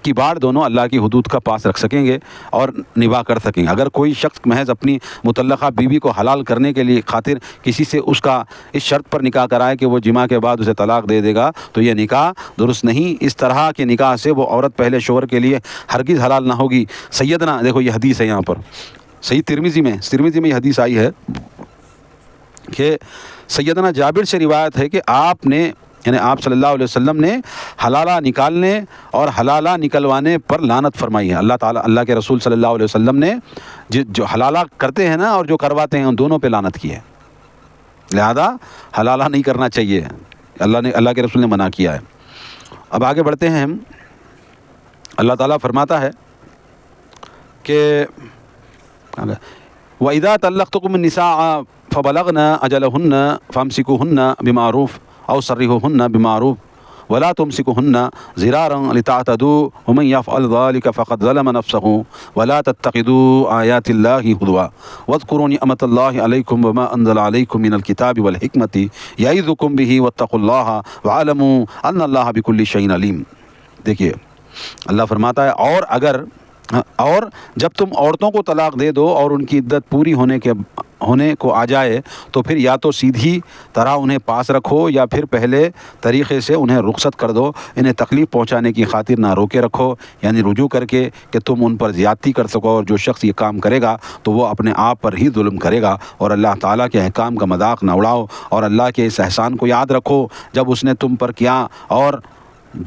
کی بار دونوں اللہ کی حدود کا پاس رکھ سکیں گے اور نباہ کر سکیں گے. اگر کوئی شخص محض اپنی متعلقہ بیوی کو حلال کرنے کے لیے خاطر کسی سے اس کا اس شرط پر نکاح کرائے کہ وہ جماع کے بعد اسے طلاق دے دے گا تو یہ نکاح درست نہیں. اس طرح کے نکاح سے وہ عورت پہلے شوہر کے لیے ہرگز حلال نہ ہوگی. سیدنا دیکھو یہ حدیث ہے یہاں پر صحیح ترمذی میں یہ حدیث آئی ہے کہ سیدنا جابر سے روایت ہے کہ آپ نے یعنی آپ صلی اللہ علیہ وسلم نے حلالہ نکالنے اور حلالہ نکلوانے پر لعنت فرمائی ہے. اللہ کے رسول صلی اللہ علیہ وسلم نے جو حلالہ کرتے ہیں نا اور جو کرواتے ہیں ان دونوں پہ لعنت کی ہے. لہذا حلالہ نہیں کرنا چاہیے، اللہ کے رسول نے منع کیا ہے. اب آگے بڑھتے ہیں ہم. اللہ تعالیٰ فرماتا ہے کہ وَإِذَا طَلَّقْتُمُ النِّسَاءَ فَبَلَغْنَ أَجَلَهُنَّ فَأَمْسِكُوهُنَّ بِمَعْرُوفٍ أو سرحوهن بمعروف ولا تمسكوهن ضرارا لتعتدوا ومن يفعل ذلك فقد ظلم نفسه ولا تتخذوا آيات الله هزوا واذكروا نعمة الله عليكم وما أنزل عليكم من الكتاب والحكمة يعظكم به واتقوا الله واعلموا أن الله بكل شيء عليم. دیکھیے اللہ فرماتا ہے اور جب تم عورتوں کو طلاق دے دو اور ان کی عدت پوری ہونے کو آ جائے تو پھر یا تو سیدھی طرح انہیں پاس رکھو یا پھر پہلے طریقے سے انہیں رخصت کر دو. انہیں تکلیف پہنچانے کی خاطر نہ روکے رکھو، یعنی رجوع کر کے کہ تم ان پر زیادتی کر سکو. اور جو شخص یہ کام کرے گا تو وہ اپنے آپ پر ہی ظلم کرے گا. اور اللہ تعالیٰ کے احکام کا مذاق نہ اڑاؤ اور اللہ کے اس احسان کو یاد رکھو جب اس نے تم پر کیا اور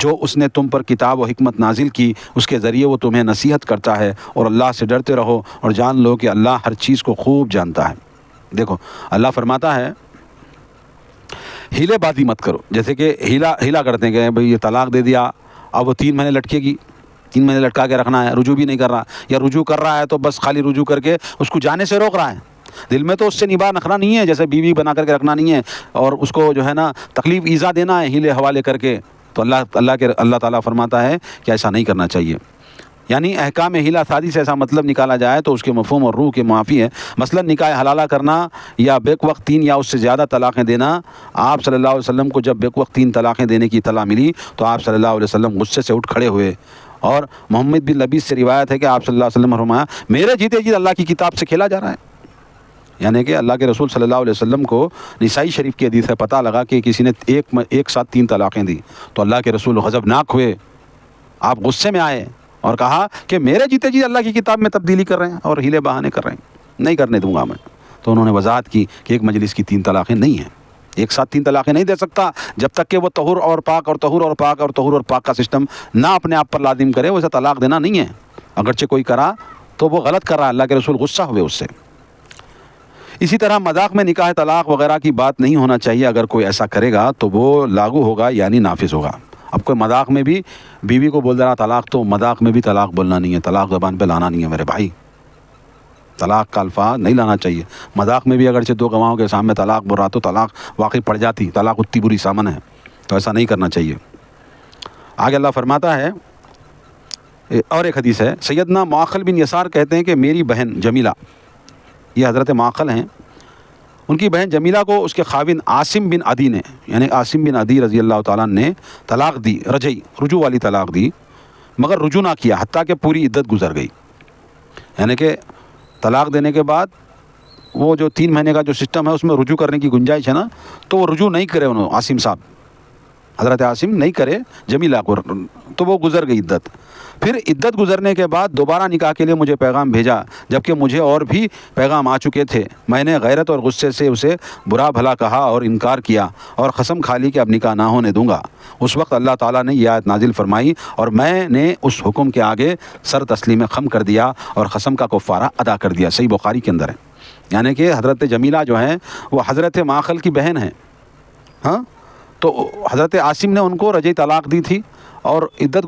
جو اس نے تم پر کتاب و حکمت نازل کی اس کے ذریعے وہ تمہیں نصیحت کرتا ہے. اور اللہ سے ڈرتے رہو اور جان لو کہ اللہ ہر چیز کو خوب جانتا ہے. دیکھو اللہ فرماتا ہے ہیلے بازی مت کرو. جیسے کہ ہیلا کرتے ہیں کہ بھئی یہ طلاق دے دیا اب وہ 3 مہینے لٹکے گی، 3 مہینے لٹکا کے رکھنا ہے، رجوع بھی نہیں کر رہا، یا رجوع کر رہا ہے تو بس خالی رجوع کر کے اس کو جانے سے روک رہا ہے. دل میں تو اس سے نباہ رکھنا نہیں ہے، جیسے بیوی بنا کر کے رکھنا نہیں ہے اور اس کو جو ہے نا تکلیف ایذا دینا ہے ہیلے حوالے کر کے. تو اللہ تعالیٰ فرماتا ہے کہ ایسا نہیں کرنا چاہیے. یعنی احکام ہیلا سازی سے ایسا مطلب نکالا جائے تو اس کے مفہوم اور روح کے معافی ہے. مثلا نکاح حلالہ کرنا یا بیک وقت 3 یا اس سے زیادہ طلاقیں دینا. آپ صلی اللہ علیہ وسلم کو جب بیک وقت 3 طلاقیں دینے کی اطلاع ملی تو آپ صلی اللہ علیہ وسلم غصے سے اٹھ کھڑے ہوئے. اور محمد بن لبیس سے روایت ہے کہ آپ صلی اللہ علیہ وسلم نے فرمایا میرے جیتے جی اللہ کی کتاب سے کھیلا جا رہا ہے. یعنی کہ اللہ کے رسول صلی اللہ علیہ وسلم کو نسائی شریف کی حدیث سے پتہ لگا کہ کسی نے ایک ساتھ 3 طلاقیں دی تو اللہ کے رسول غضبناک ہوئے. آپ غصے میں آئے اور کہا کہ میرے جیتے جی اللہ کی کتاب میں تبدیلی کر رہے ہیں اور ہیلے بہانے کر رہے ہیں، نہیں کرنے دوں گا میں۔ تو انہوں نے وضاحت کی کہ ایک مجلس کی 3 طلاقیں نہیں ہیں، ایک ساتھ 3 طلاقیں نہیں دے سکتا جب تک کہ وہ طہور اور پاک اور طہور اور پاک اور طہور اور پاک کا سسٹم نہ اپنے آپ پر لازم کرے۔ ویسے طلاق دینا نہیں ہے، اگرچہ کوئی کرا تو وہ غلط کر رہا ہے، اللہ کے رسول غصہ ہوئے اس سے۔ اسی طرح مذاق میں نکاح طلاق وغیرہ کی بات نہیں ہونا چاہیے، اگر کوئی ایسا کرے گا تو وہ لاگو ہوگا یعنی نافذ ہوگا۔ اب کوئی مذاق میں بھی بیوی کو بول دے رہا طلاق، تو مذاق میں بھی طلاق بولنا نہیں ہے، طلاق زبان پہ لانا نہیں ہے میرے بھائی، طلاق کا الفاظ نہیں لانا چاہیے۔ مذاق میں بھی اگرچہ 2 گواہوں کے سامنے طلاق بول رہا تو طلاق واقعی پڑ جاتی، طلاق اتنی بری سامن ہے، تو ایسا نہیں کرنا چاہیے۔ آگے اللہ فرماتا ہے، اور ایک حدیث ہے، سیدنا معقل بن یسار کہتے ہیں کہ میری بہن جمیلہ، یہ حضرت معقل ہیں، ان کی بہن جمیلہ کو اس کے خاوند عاصم بن عدی نے، یعنی عاصم بن عدی رضی اللہ تعالیٰ نے طلاق دی، رجوع والی طلاق دی، مگر رجوع نہ کیا حتیٰ کہ پوری عدت گزر گئی۔ یعنی کہ طلاق دینے کے بعد وہ جو 3 مہینے کا جو سسٹم ہے اس میں رجوع کرنے کی گنجائش ہے نا، تو وہ رجوع نہیں کرے، انہوں عاصم صاحب حضرت عاصم نہیں کرے جمیلہ کو، تو وہ گزر گئی عدت۔ پھر عدت گزرنے کے بعد دوبارہ نکاح کے لیے مجھے پیغام بھیجا، جبکہ مجھے اور بھی پیغام آ چکے تھے۔ میں نے غیرت اور غصے سے اسے برا بھلا کہا اور انکار کیا اور قسم کھا لی کہ اب نکاح نہ ہونے دوں گا۔ اس وقت اللہ تعالیٰ نے یہ آیت نازل فرمائی اور میں نے اس حکم کے آگے سر تسلیم خم کر دیا اور قسم کا کفارہ ادا کر دیا۔ صحیح بخاری کے اندر ہے، یعنی کہ حضرت جمیلہ جو ہیں وہ حضرت معقل کی بہن ہیں، ہاں، تو حضرت عاصم نے ان کو رجعی طلاق دی تھی، اور عدت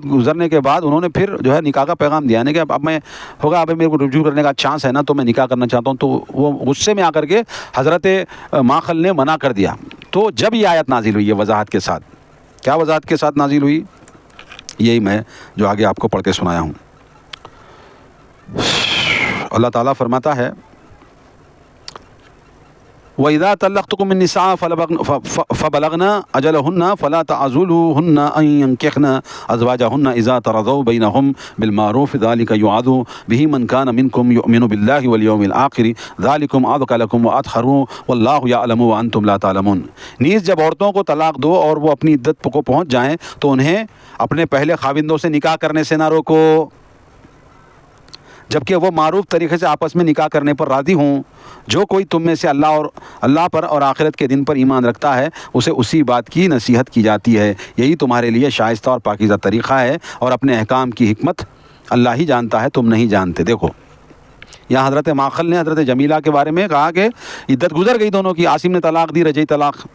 گزرنے کے بعد انہوں نے پھر جو ہے نکاح کا پیغام دیا، یعنی کہ اب میں ہوگا، اب میرے کو رجوع کرنے کا چانس ہے نا، تو میں نکاح کرنا چاہتا ہوں۔ تو وہ غصے میں آ کر کے حضرت معقل نے منع کر دیا۔ تو جب یہ آیت نازل ہوئی ہے وضاحت کے ساتھ، کیا وضاحت کے ساتھ نازل ہوئی؟ یہی میں جو آگے آپ کو پڑھ کے سنایا ہوں۔ اللہ تعالیٰ فرماتا ہے، وَإِذَا طَلَّقْتُمُ النِّسَاءَ فَبَلَغْنَ أَجَلَهُنَّ فَلَا تَعْضُلُوهُنَّ أَن يَنكِحْنَ أَزْوَاجَهُنَّ إِذَا تَرَاضَوْا بَيْنَهُم بِالْمَعْرُوفِ ذَلِكَ يُوعَظُ بِهِ مَن كَانَ مِنكُمْ يُؤْمِنُ بِاللَّهِ وَالْيَوْمِ الْآخِرِ ذَلِكُمْ أَزْكَىٰ لَكُمْ وَأَطْهَرُ وَاللَّهُ يَعْلَمُ وَأَنتُمْ لَا تَعْلَمُونَ۔ نیز جب عورتوں کو طلاق دو اور وہ اپنی عدت کو پہنچ جائیں تو انہیں اپنے پہلے خاوندوں سے نکاح کرنے سے نہ روکو، جبکہ وہ معروف طریقے سے آپس میں نکاح کرنے پر راضی ہوں۔ جو کوئی تم میں سے اللہ پر اور آخرت کے دن پر ایمان رکھتا ہے اسے اسی بات کی نصیحت کی جاتی ہے، یہی تمہارے لیے شائستہ اور پاکیزہ طریقہ ہے، اور اپنے احکام کی حکمت اللہ ہی جانتا ہے، تم نہیں جانتے۔ دیکھو یہاں حضرت معقل نے حضرت جمیلہ کے بارے میں کہا کہ عدت گزر گئی دونوں کی، عاصم نے طلاق دی رجعی طلاق،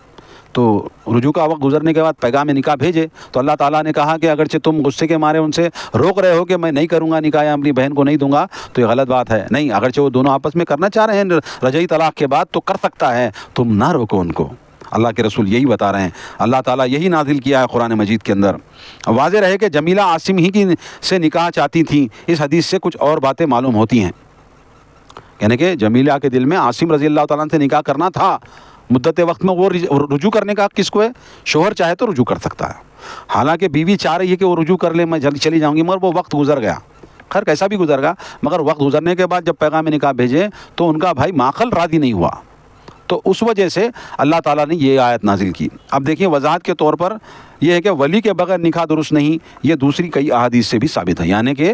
تو رجوع کا وقت گزرنے کے بعد پیغام نکاح بھیجے، تو اللہ تعالیٰ نے کہا کہ اگرچہ تم غصے کے مارے ان سے روک رہے ہو کہ میں نہیں کروں گا نکاح یا اپنی بہن کو نہیں دوں گا، تو یہ غلط بات ہے۔ نہیں، اگرچہ وہ دونوں آپس میں کرنا چاہ رہے ہیں رجعی طلاق کے بعد تو کر سکتا ہے، تم نہ روکو ان کو۔ اللہ کے رسول یہی بتا رہے ہیں، اللہ تعالیٰ یہی نازل کیا ہے قرآن مجید کے اندر۔ واضح رہے کہ جمیلہ عاصم ہی کی سے نکاح چاہتی تھیں، اس حدیث سے کچھ اور باتیں معلوم ہوتی ہیں، یعنی کہ جمیلہ کے دل میں عاصم رضی اللہ تعالیٰ سے نکاح کرنا تھا مدت وقت میں، وہ رجوع کرنے کا کس کو ہے؟ شوہر چاہے تو رجوع کر سکتا ہے، حالانکہ بیوی چاہ رہی ہے کہ وہ رجوع کر لے، میں جلدی چلی جاؤں گی، مگر وہ وقت گزر گیا، خیر کیسا بھی گزر گا، مگر وقت گزرنے کے بعد جب پیغام نکاح بھیجے تو ان کا بھائی معقل راضی نہیں ہوا، تو اس وجہ سے اللہ تعالیٰ نے یہ آیت نازل کی۔ اب دیکھیں وضاحت کے طور پر یہ ہے کہ ولی کے بغیر نکاح درست نہیں، یہ دوسری کئی احادیث سے بھی ثابت ہے، یعنی کہ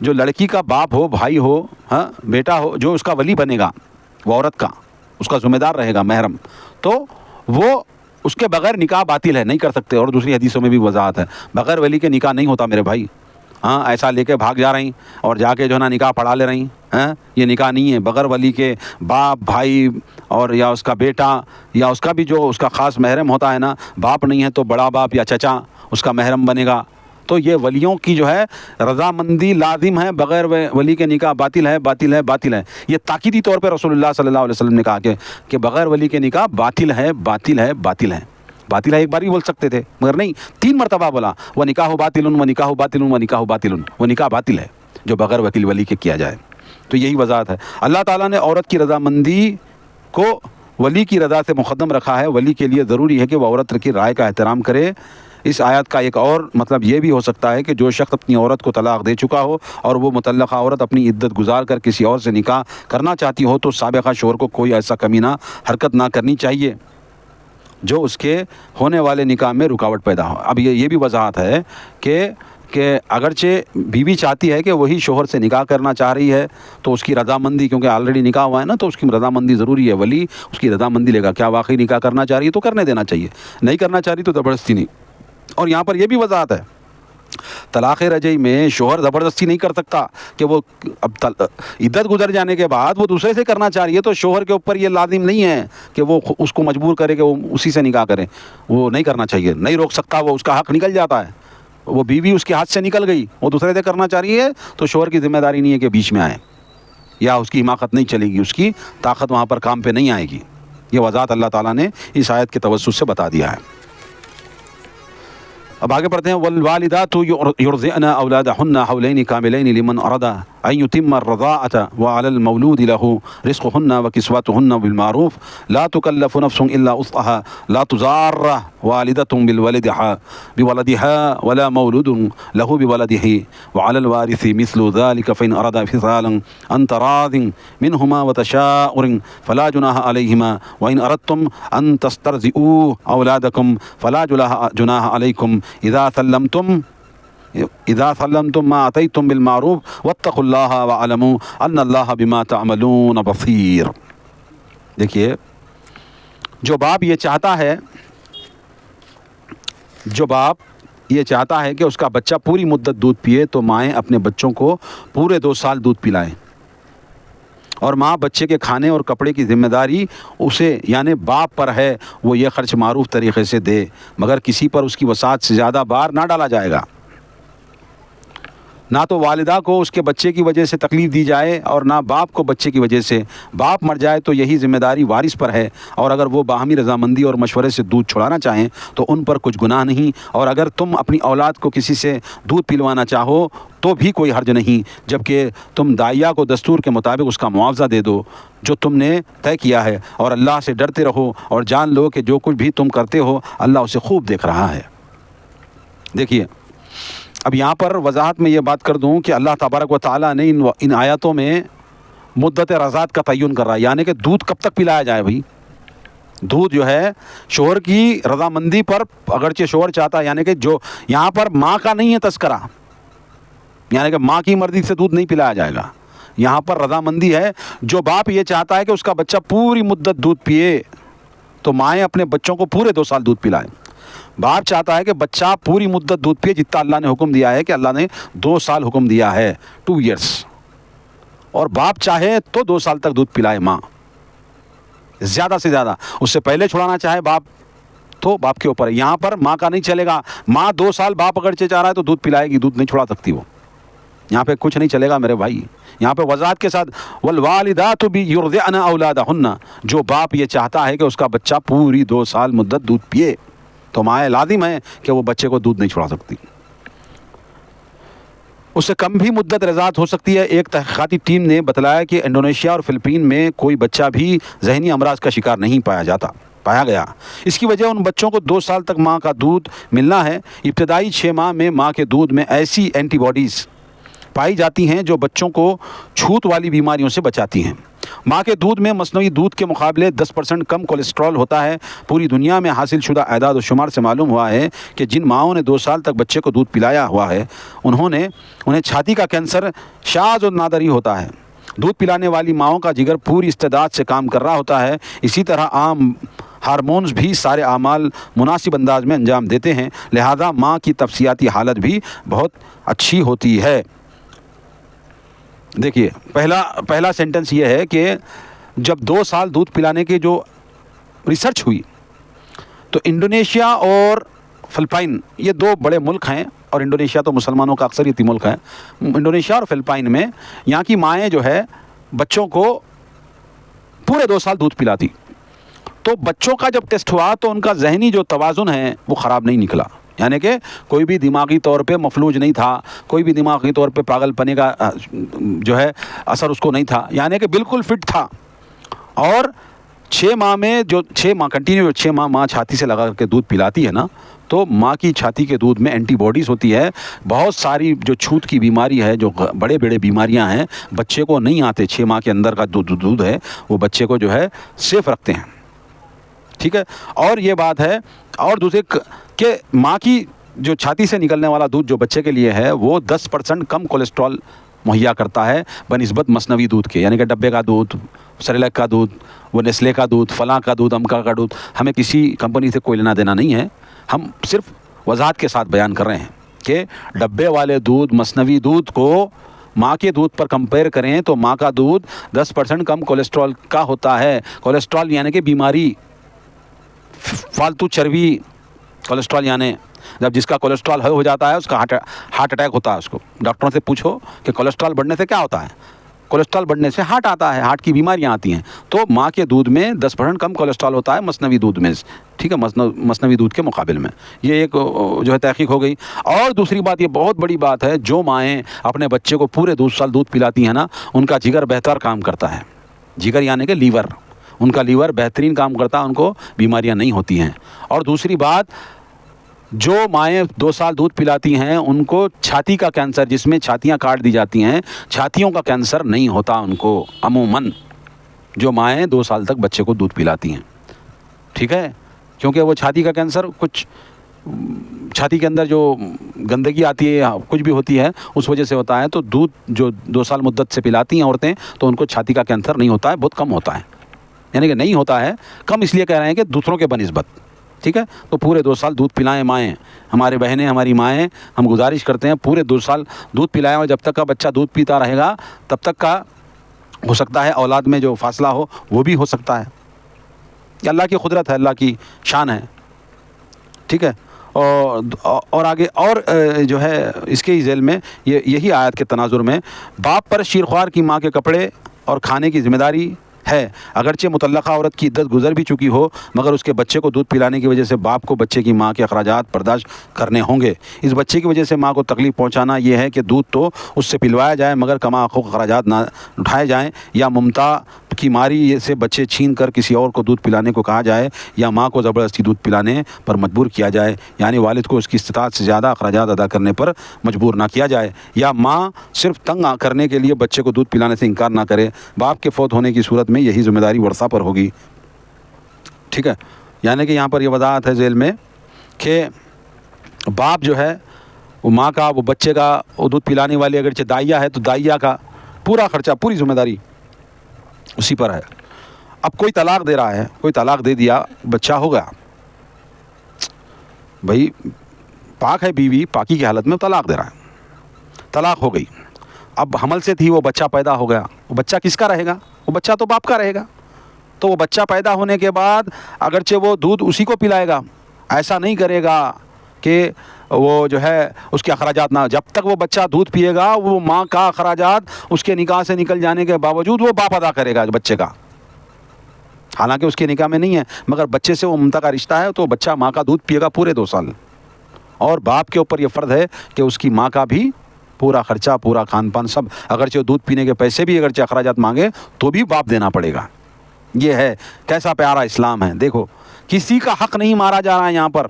جو لڑکی کا باپ ہو، بھائی ہو، ہاں بیٹا ہو، جو اس کا ولی بنے گا، وہ عورت کا اس کا ذمہ دار رہے گا، محرم، تو وہ اس کے بغیر نکاح باطل ہے، نہیں کر سکتے، اور دوسری حدیثوں میں بھی وضاحت ہے، بغیر ولی کے نکاح نہیں ہوتا میرے بھائی۔ ہاں ایسا لے کے بھاگ جا رہی اور جا کے جو ہے نا نکاح پڑھا لے رہی ہیں، یہ نکاح نہیں ہے، بغیر ولی کے باپ، بھائی اور یا اس کا بیٹا یا اس کا بھی جو اس کا خاص محرم ہوتا ہے نا، باپ نہیں ہے تو بڑا باپ یا چچا اس کا محرم بنے گا، تو یہ ولیوں کی جو ہے رضامندی لازم ہے، بغیر ولی کے نکاح باطل ہے، باطل ہے، باطل ہے۔ یہ تاکیدی طور پہ رسول اللہ صلی اللہ علیہ وسلم نے کہا کہ بغیر ولی کے نکاح باطل ہے، باطل ہے، باطل ہے، باطل ہے۔ ایک بار بھی بول سکتے تھے مگر نہیں، 3 مرتبہ بولا، وہ نکاح باطل، وہ نکاح باطل، وہ نکاح باطل، وہ نکاح باطل ہے جو بغیر ولی کے کیا جائے۔ تو یہی وضاحت ہے، اللہ تعالیٰ نے عورت کی رضامندی کو ولی کی رضا سے مقدم رکھا ہے، ولی کے لیے ضروری ہے کہ وہ عورت کی رائے کا احترام کرے۔ اس آیت کا ایک اور مطلب یہ بھی ہو سکتا ہے کہ جو شخص اپنی عورت کو طلاق دے چکا ہو اور وہ متعلقہ عورت اپنی عدت گزار کر کسی اور سے نکاح کرنا چاہتی ہو تو سابقہ شوہر کو کوئی ایسا کمینہ حرکت نہ کرنی چاہیے جو اس کے ہونے والے نکاح میں رکاوٹ پیدا ہو۔ اب یہ بھی وضاحت ہے کہ کہ اگرچہ بیوی چاہتی ہے کہ وہی شوہر سے نکاح کرنا چاہ رہی ہے تو اس کی رضامندی، کیونکہ آلریڈی نکاح ہوا ہے نا، تو اس کی رضامندی ضروری ہے، ولی اس کی رضامندی لے گا. کیا واقعی نکاح کرنا چاہ رہی ہے تو کرنے دینا چاہیے، نہیں کرنا چاہ رہی تو زبردستی نہیں. اور یہاں پر یہ بھی وضاحت ہے، طلاق رجعی میں شوہر زبردستی نہیں کر سکتا کہ وہ اب عدت گزر جانے کے بعد وہ دوسرے سے کرنا چاہ رہی ہے تو شوہر کے اوپر یہ لازم نہیں ہے کہ وہ اس کو مجبور کرے کہ وہ اسی سے نکاح کرے. وہ نہیں کرنا چاہیے، نہیں روک سکتا، وہ اس کا حق نکل جاتا ہے. وہ بیوی اس کے ہاتھ سے نکل گئی، وہ دوسرے سے کرنا چاہ رہی ہے تو شوہر کی ذمہ داری نہیں ہے کہ بیچ میں آئے، یا اس کی حماقت نہیں چلے گی، اس کی طاقت وہاں پر کام پہ نہیں آئے گی. یہ وضاحت اللہ تعالیٰ نے اس آیت کے توسط سے بتا دیا ہے. اب آگے پڑھتے ہیں. والوالدات یرضعن اولادهن حولین کاملین لمن اراد ان یتم الرضاعة وعلى المولود له رزقهن وكسوتهن بالمعروف لا تكلف نفس الا وسعها لا تضار والدة بولدها ولا مولود له بولده وعلى الوارث مثل ذلك فإن أرادا فصالا عن تراض منهما وتشاور فلا جناح عليهما وإن أردتم أن تسترضعوا أولادكم فلا جناح عليكم اذا سلمتم ما آتيتم بالمعروف واتقوا الله واعلموا ان الله بما تعملون بصیر. دیکھیے، جو باپ یہ چاہتا ہے کہ اس کا بچہ پوری مدت دودھ پیے تو مائیں اپنے بچوں کو پورے 2 سال دودھ پلائیں، اور ماں بچے کے کھانے اور کپڑے کی ذمہ داری اسے یعنی باپ پر ہے، وہ یہ خرچ معروف طریقے سے دے، مگر کسی پر اس کی وسعت سے زیادہ بار نہ ڈالا جائے گا. نہ تو والدہ کو اس کے بچے کی وجہ سے تکلیف دی جائے اور نہ باپ کو بچے کی وجہ سے. باپ مر جائے تو یہی ذمہ داری وارث پر ہے، اور اگر وہ باہمی رضامندی اور مشورے سے دودھ چھڑانا چاہیں تو ان پر کچھ گناہ نہیں، اور اگر تم اپنی اولاد کو کسی سے دودھ پلوانا چاہو تو بھی کوئی حرج نہیں، جبکہ تم دائیا کو دستور کے مطابق اس کا معاوضہ دے دو جو تم نے طے کیا ہے، اور اللہ سے ڈرتے رہو اور جان لو کہ جو کچھ بھی تم کرتے ہو اللہ اسے خوب دیکھ رہا ہے. دیکھیے، اب یہاں پر وضاحت میں یہ بات کر دوں کہ اللہ تبارک و تعالیٰ نے ان آیاتوں میں مدت رضاعت کا تعین کر رہا ہے، یعنی کہ دودھ کب تک پلایا جائے. بھائی دودھ جو ہے شوہر کی رضامندی پر، اگرچہ شوہر چاہتا ہے، یعنی کہ جو یہاں پر ماں کا نہیں ہے تذکرہ، یعنی کہ ماں کی مرضی سے دودھ نہیں پلایا جائے گا. یہاں پر رضامندی ہے. جو باپ یہ چاہتا ہے کہ اس کا بچہ پوری مدت دودھ پیے تو مائیں اپنے بچوں کو پورے 2 سال دودھ پلائیں. باپ چاہتا ہے کہ بچہ پوری مدت دودھ پیے جتنا اللہ نے حکم دیا ہے، کہ اللہ نے 2 سال حکم دیا ہے، 2 ایئرس، اور باپ چاہے تو 2 سال تک دودھ پلائے ماں، زیادہ سے زیادہ. اس سے پہلے چھڑانا چاہے باپ تو باپ کے اوپر ہے. یہاں پر ماں کا نہیں چلے گا. ماں 2 سال باپ اگرچہ چاہ رہا ہے تو دودھ پلائے گی، دودھ نہیں چھڑا سکتی وہ. یہاں پہ کچھ نہیں چلے گا میرے بھائی. یہاں پہ وضاحت کے ساتھ والوالدات یرضعن اولادهن، جو باپ یہ چاہتا ہے کہ اس کا بچہ پوری 2 سال مدت دودھ پیے تو مائیں لازم ہے کہ وہ بچے کو دودھ نہیں چھڑا سکتی. اس سے کم بھی مدت رضاعت ہو سکتی ہے. ایک تحقیقاتی ٹیم نے بتلایا کہ انڈونیشیا اور فلپین میں کوئی بچہ بھی ذہنی امراض کا شکار نہیں پایا گیا. اس کی وجہ ان بچوں کو 2 سال تک ماں کا دودھ ملنا ہے. ابتدائی 6 ماہ میں ماں کے دودھ میں ایسی اینٹی باڈیز پائی جاتی ہیں جو بچوں کو چھوت والی بیماریوں سے بچاتی ہیں. ماں کے دودھ میں مصنوعی دودھ کے مقابلے 10% کم کولیسٹرول ہوتا ہے. پوری دنیا میں حاصل شدہ اعداد و شمار سے معلوم ہوا ہے کہ جن ماؤں نے 2 سال تک بچے کو دودھ پلایا ہوا ہے انہیں چھاتی کا کینسر شاذ و نادر ہی ہوتا ہے. دودھ پلانے والی ماؤں کا جگر پوری استعداد سے کام کر رہا ہوتا ہے. اسی طرح عام ہارمونز بھی سارے اعمال مناسب انداز میں انجام دیتے ہیں، لہذا ماں کی تفسیاتی حالت بھی بہت اچھی ہوتی ہے. دیکھیے، پہلا سینٹنس یہ ہے کہ جب 2 سال دودھ پلانے کی جو ریسرچ ہوئی تو انڈونیشیا اور فلپائن، یہ 2 بڑے ملک ہیں، اور انڈونیشیا تو مسلمانوں کا اکثریتی ملک ہے. انڈونیشیا اور فلپائن میں یہاں کی مائیں جو ہے بچوں کو پورے 2 سال دودھ پلاتی. تو بچوں کا جب ٹیسٹ ہوا تو ان کا ذہنی جو توازن ہے وہ خراب نہیں نکلا، یعنی کہ کوئی بھی دماغی طور پہ مفلوج نہیں تھا، کوئی بھی دماغی طور پہ پاگل پنے کا جو ہے اثر اس کو نہیں تھا، یعنی کہ بالکل فٹ تھا. اور 6 ماہ میں جو 6 ماہ کنٹینیو 6 ماہ ماں چھاتی سے لگا کر کے دودھ پلاتی ہے نا، تو ماں کی چھاتی کے دودھ میں اینٹی باڈیز ہوتی ہے. بہت ساری جو چھوت کی بیماری ہے، جو بڑے بیماریاں ہیں، بچے کو نہیں آتے. 6 ماہ کے اندر کا دودھ ہے وہ بچے کو جو ہے سیف رکھتے ہیں. ٹھیک ہے. اور یہ بات ہے، اور دوسرے کہ ماں کی جو چھاتی سے نکلنے والا دودھ جو بچے کے لیے ہے وہ 10% کم کولیسٹرول مہیا کرتا ہے بنسبت مصنوعی دودھ کے، یعنی کہ ڈبے کا دودھ، سریلیک کا دودھ، وہ نیسلے کا دودھ، فلاں کا دودھ، امکا کا دودھ، ہمیں کسی کمپنی سے کوئی لینا دینا نہیں ہے، ہم صرف وضاحت کے ساتھ بیان کر رہے ہیں کہ ڈبے والے دودھ، مصنوعی دودھ کو ماں کے دودھ پر کمپیئر کریں تو ماں کا دودھ 10% کم کولیسٹرول کا ہوتا ہے۔ کولیسٹرول یعنی کہ بیماری، فالتو چربی، کولیسٹرول یعنی جب جس کا کولیسٹرول ہو جاتا ہے اس کا ہارٹ اٹیک ہوتا ہے۔ اس کو ڈاکٹروں سے پوچھو کہ کولیسٹرول بڑھنے سے کیا ہوتا ہے، کولیسٹرول بڑھنے سے ہارٹ آتا ہے، ہارٹ کی بیماریاں آتی ہیں۔ تو ماں کے دودھ میں 10% کم کولیسٹرول ہوتا ہے مصنوعی دودھ میں، ٹھیک ہے، مصنوعی دودھ کے مقابل میں۔ یہ ایک جو ہے تحقیق ہو گئی۔ اور دوسری بات، یہ بہت بڑی بات ہے، جو مائیں اپنے بچے کو پورے 2 سال دودھ پلاتی ہیں نا، ان کا جگر بہتر کام کرتا ہے۔ جگر یعنی کہ لیور، ان کا لیور بہترین کام کرتا ہے، ان کو بیماریاں نہیں ہوتی ہیں۔ اور دوسری بات، جو مائیں 2 سال دودھ پلاتی ہیں ان کو چھاتی کا کینسر، جس میں چھاتیاں کاٹ دی جاتی ہیں، چھاتیوں کا کینسر نہیں ہوتا ان کو عموماً، جو مائیں 2 سال تک بچے کو دودھ پلاتی ہیں، ٹھیک ہے، کیونکہ وہ چھاتی کا کینسر کچھ چھاتی کے اندر جو گندگی آتی ہے، کچھ بھی ہوتی ہے، اس وجہ سے ہوتا ہے۔ تو دودھ جو 2 سال مدت سے پلاتی ہیں عورتیں، تو ان کو چھاتی کا کینسر نہیں ہوتا ہے، بہت کم ہوتا ہے، یعنی کہ نہیں ہوتا ہے، کم اس لیے کہہ رہے ہیں کہ دوسروں کے بنسبت، ٹھیک ہے۔ تو پورے 2 سال دودھ پلائیں مائیں، ہماری بہنیں، ہماری مائیں، ہم گزارش کرتے ہیں پورے 2 سال دودھ پلائیں، اور جب تک کا بچہ دودھ پیتا رہے گا تب تک کا ہو سکتا ہے اولاد میں جو فاصلہ ہو وہ بھی ہو سکتا ہے۔ یہ اللہ کی قدرت ہے، اللہ کی شان ہے، ٹھیک ہے۔ اور آگے اور جو ہے اس کے ہی ذیل میں یہی آیت کے تناظر میں، باپ پر شیرخوار کی ماں کے کپڑے اور کھانے کی ذمہ داری ہے، اگرچہ مطلقہ عورت کی عدت گزر بھی چکی ہو، مگر اس کے بچے کو دودھ پلانے کی وجہ سے باپ کو بچے کی ماں کے اخراجات برداشت کرنے ہوں گے۔ اس بچے کی وجہ سے ماں کو تکلیف پہنچانا یہ ہے کہ دودھ تو اس سے پلوایا جائے مگر کما حقوق اخراجات نہ اٹھائے جائیں، یا ممتا کی ماری سے بچے چھین کر کسی اور کو دودھ پلانے کو کہا جائے، یا ماں کو زبردستی دودھ پلانے پر مجبور کیا جائے، یعنی والد کو اس کی استطاعت سے زیادہ اخراجات ادا کرنے پر مجبور نہ کیا جائے، یا ماں صرف تنگ کرنے کے لیے بچے کو دودھ پلانے سے انکار نہ کرے۔ باپ کے فوت ہونے کی صورت میں یہی ذمہ داری ورثہ پر ہوگی، ٹھیک ہے۔ یعنی کہ یہاں پر یہ وضاحت ہے ذیل میں کہ باپ جو ہے وہ ماں کا، وہ بچے کا، وہ دودھ پلانے والی اگرچہ دائیا ہے تو دائیا کا پورا خرچہ، پوری ذمہ داری اسی پر ہے۔ اب کوئی طلاق دے رہا ہے، کوئی طلاق دے دیا، بچہ ہو گیا، بھائی پاک ہے بیوی، پاکی کی حالت میں طلاق دے رہا ہے، طلاق ہو گئی، اب حمل سے تھی، وہ بچہ پیدا ہو گیا، وہ بچہ کس کا رہے گا؟ وہ بچہ تو باپ کا رہے گا۔ تو وہ بچہ پیدا ہونے کے بعد اگرچہ وہ دودھ اسی کو پلائے گا، ایسا نہیں کرے گا کہ وہ جو ہے اس کے اخراجات نہ، جب تک وہ بچہ دودھ پیے گا وہ ماں کا اخراجات اس کے نکاح سے نکل جانے کے باوجود وہ باپ ادا کرے گا بچے کا، حالانکہ اس کے نکاح میں نہیں ہے، مگر بچے سے وہ ممتا کا رشتہ ہے، تو بچہ ماں کا دودھ پیے گا پورے 2 سال۔ اور باپ کے اوپر یہ فرض ہے کہ اس کی ماں کا بھی پورا خرچہ، پورا کھان پان سب، اگرچہ دودھ پینے کے پیسے بھی اگرچہ اخراجات مانگے تو بھی باپ دینا پڑے گا۔ یہ ہے کیسا پیارا اسلام ہے، دیکھو کسی کا حق نہیں مارا جا رہا ہے یہاں پر،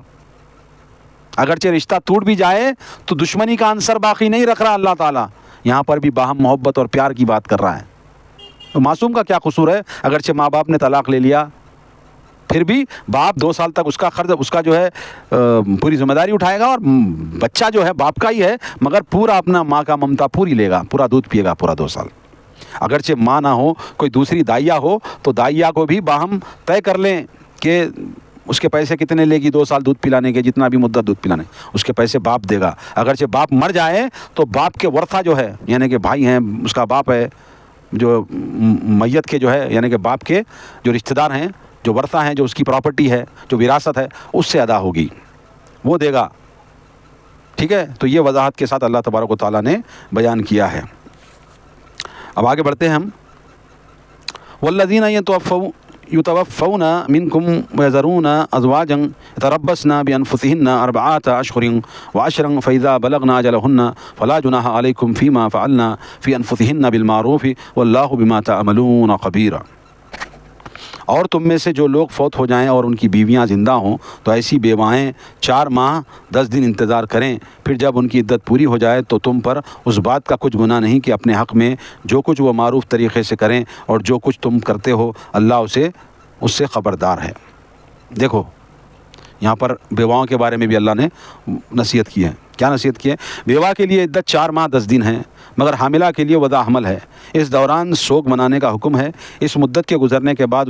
اگرچہ رشتہ ٹوٹ بھی جائے تو دشمنی کا عنصر باقی نہیں رکھ رہا اللہ تعالیٰ، یہاں پر بھی باہم محبت اور پیار کی بات کر رہا ہے۔ تو معصوم کا کیا قصور ہے؟ اگرچہ ماں باپ نے طلاق لے لیا پھر بھی باپ 2 سال تک اس کا خرچ، اس کا جو ہے پوری ذمہ داری اٹھائے گا، اور بچہ جو ہے باپ کا ہی ہے مگر پورا اپنا ماں کا ممتا پوری لے گا، پورا دودھ پیے گا پورا 2 سال۔ اگرچہ ماں نہ ہو، کوئی دوسری دائیا ہو تو دائیا کو بھی باہم طے کر لیں کہ اس کے پیسے کتنے لے گی 2 سال دودھ پلانے کے، جتنا بھی مدت دودھ پلانے، اس کے پیسے باپ دے گا۔ اگرچہ باپ مر جائے تو باپ کے ورثہ جو ہے، یعنی کہ بھائی ہیں، اس کا باپ ہے، جو میت کے جو ہے یعنی کہ باپ کے جو رشتہ دار ہیں، جو ورثہ ہیں، جو اس کی پراپرٹی ہے، جو وراثت ہے، اس سے ادا ہوگی، وہ دے گا، ٹھیک ہے۔ تو یہ وضاحت کے ساتھ اللہ تبارک و تعالیٰ نے بیان کیا ہے۔ اب آگے بڑھتے ہیں ہم، والذین یتوفون منکم ویذرون ازواجا یتربصن بانفسہن 4 اشہر وعشرا فاذا بلغن اجلہن فلا جناح علیکم فیما فعلن فی انفسہن بالمعروف واللہ بما تعملون خبیر۔ اور تم میں سے جو لوگ فوت ہو جائیں اور ان کی بیویاں زندہ ہوں تو ایسی بیوائیں 4 ماہ 10 دن انتظار کریں، پھر جب ان کی عدت پوری ہو جائے تو تم پر اس بات کا کچھ گناہ نہیں کہ اپنے حق میں جو کچھ وہ معروف طریقے سے کریں، اور جو کچھ تم کرتے ہو اللہ اس سے خبردار ہے۔ دیکھو یہاں پر بیواؤں کے بارے میں بھی اللہ نے نصیحت کی ہے. کیا نصیحت کی ہے؟ بیوہ کے لیے عدت 4 ماہ 10 دن ہے، مگر حاملہ کے لیے وضع حمل ہے. اس دوران سوگ منانے کا حکم ہے. اس مدت کے گزرنے کے بعد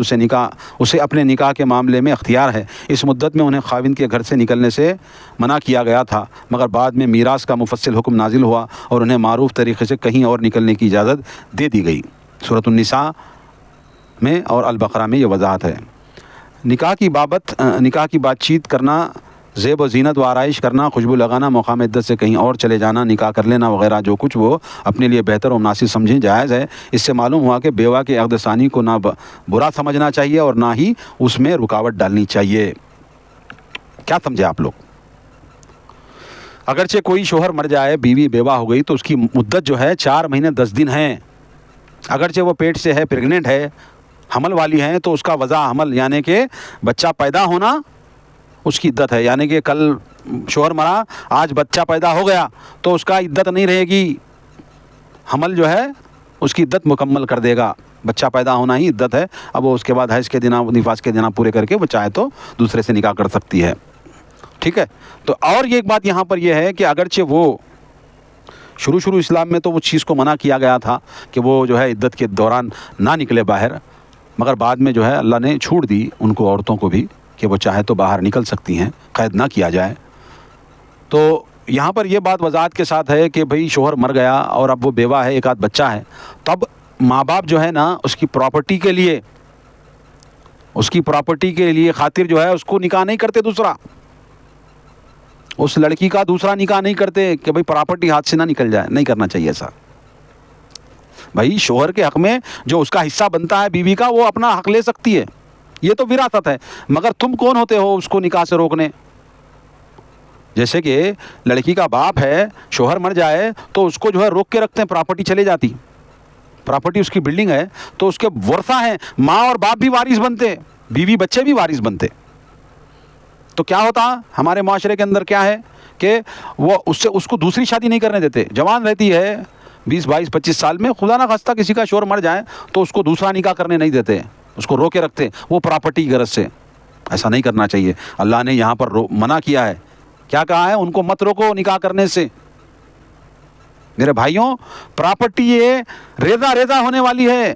اسے اپنے نکاح کے معاملے میں اختیار ہے. اس مدت میں انہیں خاوند کے گھر سے نکلنے سے منع کیا گیا تھا، مگر بعد میں میراث کا مفصل حکم نازل ہوا اور انہیں معروف طریقے سے کہیں اور نکلنے کی اجازت دے دی گئی. سورۃ النساء میں اور البقرہ میں یہ وضاحت ہے. نکاح کی بات چیت کرنا، زیب و زینت و آرائش کرنا، خوشبو لگانا، مقام عدت سے کہیں اور چلے جانا، نکاح کر لینا وغیرہ جو کچھ وہ اپنے لیے بہتر و مناسب سمجھیں جائز ہے. اس سے معلوم ہوا کہ بیوہ کے عقد ثانی کو نہ برا سمجھنا چاہیے اور نہ ہی اس میں رکاوٹ ڈالنی چاہیے. کیا سمجھے آپ لوگ؟ اگرچہ کوئی شوہر مر جائے، بیوی بیوہ ہو گئی، تو اس کی مدت جو ہے 4 مہینے 10 دن ہے. اگرچہ وہ پیٹ سے ہے، پریگننٹ ہے، حمل والی ہیں، تو اس کا وضع حمل یعنی کہ بچہ پیدا ہونا اس کی عدت ہے. یعنی کہ کل شوہر مرا، آج بچہ پیدا ہو گیا تو اس کا عدت نہیں رہے گی. حمل جو ہے اس کی عدت مکمل کر دے گا. بچہ پیدا ہونا ہی عدت ہے. اب وہ اس کے بعد حیض کے دن، نفاس کے دن پورے کر کے وہ چاہے تو دوسرے سے نکاح کر سکتی ہے. ٹھیک ہے. تو اور یہ ایک بات یہاں پر یہ ہے کہ اگرچہ وہ شروع اسلام میں تو اس چیز کو منع کیا گیا تھا کہ وہ جو ہے عدت کے دوران نہ نکلے باہر، مگر بعد میں جو ہے اللہ نے چھوٹ دی ان کو، عورتوں کو بھی، کہ وہ چاہے تو باہر نکل سکتی ہیں، قید نہ کیا جائے. تو یہاں پر یہ بات وضاحت کے ساتھ ہے کہ بھئی شوہر مر گیا اور اب وہ بیوہ ہے، ایک آدھ بچہ ہے، تو اب ماں باپ جو ہے نا اس کی پراپرٹی کے لیے خاطر جو ہے اس کو نکاح نہیں کرتے، دوسرا اس لڑکی کا دوسرا نکاح نہیں کرتے کہ بھئی پراپرٹی ہاتھ سے نہ نکل جائے. نہیں کرنا چاہیے ایسا. بھائی شوہر کے حق میں جو اس کا حصہ بنتا ہے بیوی کا، وہ اپنا حق لے سکتی ہے، یہ تو وراثت ہے. مگر تم کون ہوتے ہو اس کو نکاح سے روکنے؟ جیسے کہ لڑکی کا باپ ہے، شوہر مر جائے تو اس کو جو ہے روک کے رکھتے ہیں، پراپرٹی چلے جاتی، پراپرٹی اس کی بلڈنگ ہے تو اس کے ورثہ ہیں، ماں اور باپ بھی وارث بنتے، بیوی بچے بھی وارث بنتے. تو کیا ہوتا ہمارے معاشرے کے اندر کیا ہے کہ وہ اس کو دوسری شادی نہیں کرنے دیتے. جوان رہتی ہے 20 22 25 سال میں، خدا نہ خواستہ کسی کا شوہر مر جائے تو اس کو دوسرا نکاح کرنے نہیں دیتے، اس کو روکے رکھتے، وہ پراپرٹی کی غرض سے. ایسا نہیں کرنا چاہیے. اللہ نے یہاں پر منع کیا ہے. کیا کہا ہے؟ ان کو مت روکو نکاح کرنے سے. میرے بھائیوں، پراپرٹی یہ ریزہ ہونے والی ہے،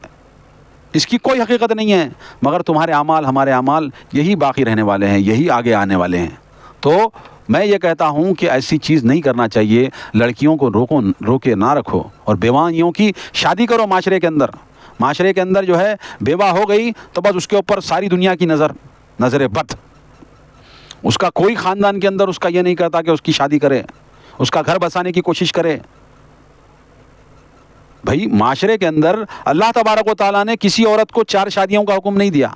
اس کی کوئی حقیقت نہیں ہے، مگر تمہارے اعمال ہمارے اعمال یہی باقی رہنے والے ہیں، یہی آگے آنے والے ہیں. تو میں یہ کہتا ہوں کہ ایسی چیز نہیں کرنا چاہیے. لڑکیوں کو روکے نہ رکھو اور بیواؤں کی شادی کرو. معاشرے کے اندر جو ہے بیوہ ہو گئی تو بس اس کے اوپر ساری دنیا کی نظر بد. اس کا کوئی خاندان کے اندر اس کا یہ نہیں کرتا کہ اس کی شادی کرے، اس کا گھر بسانے کی کوشش کرے. بھائی معاشرے کے اندر اللہ تبارک و تعالیٰ نے کسی عورت کو 4 شادیوں کا حکم نہیں دیا،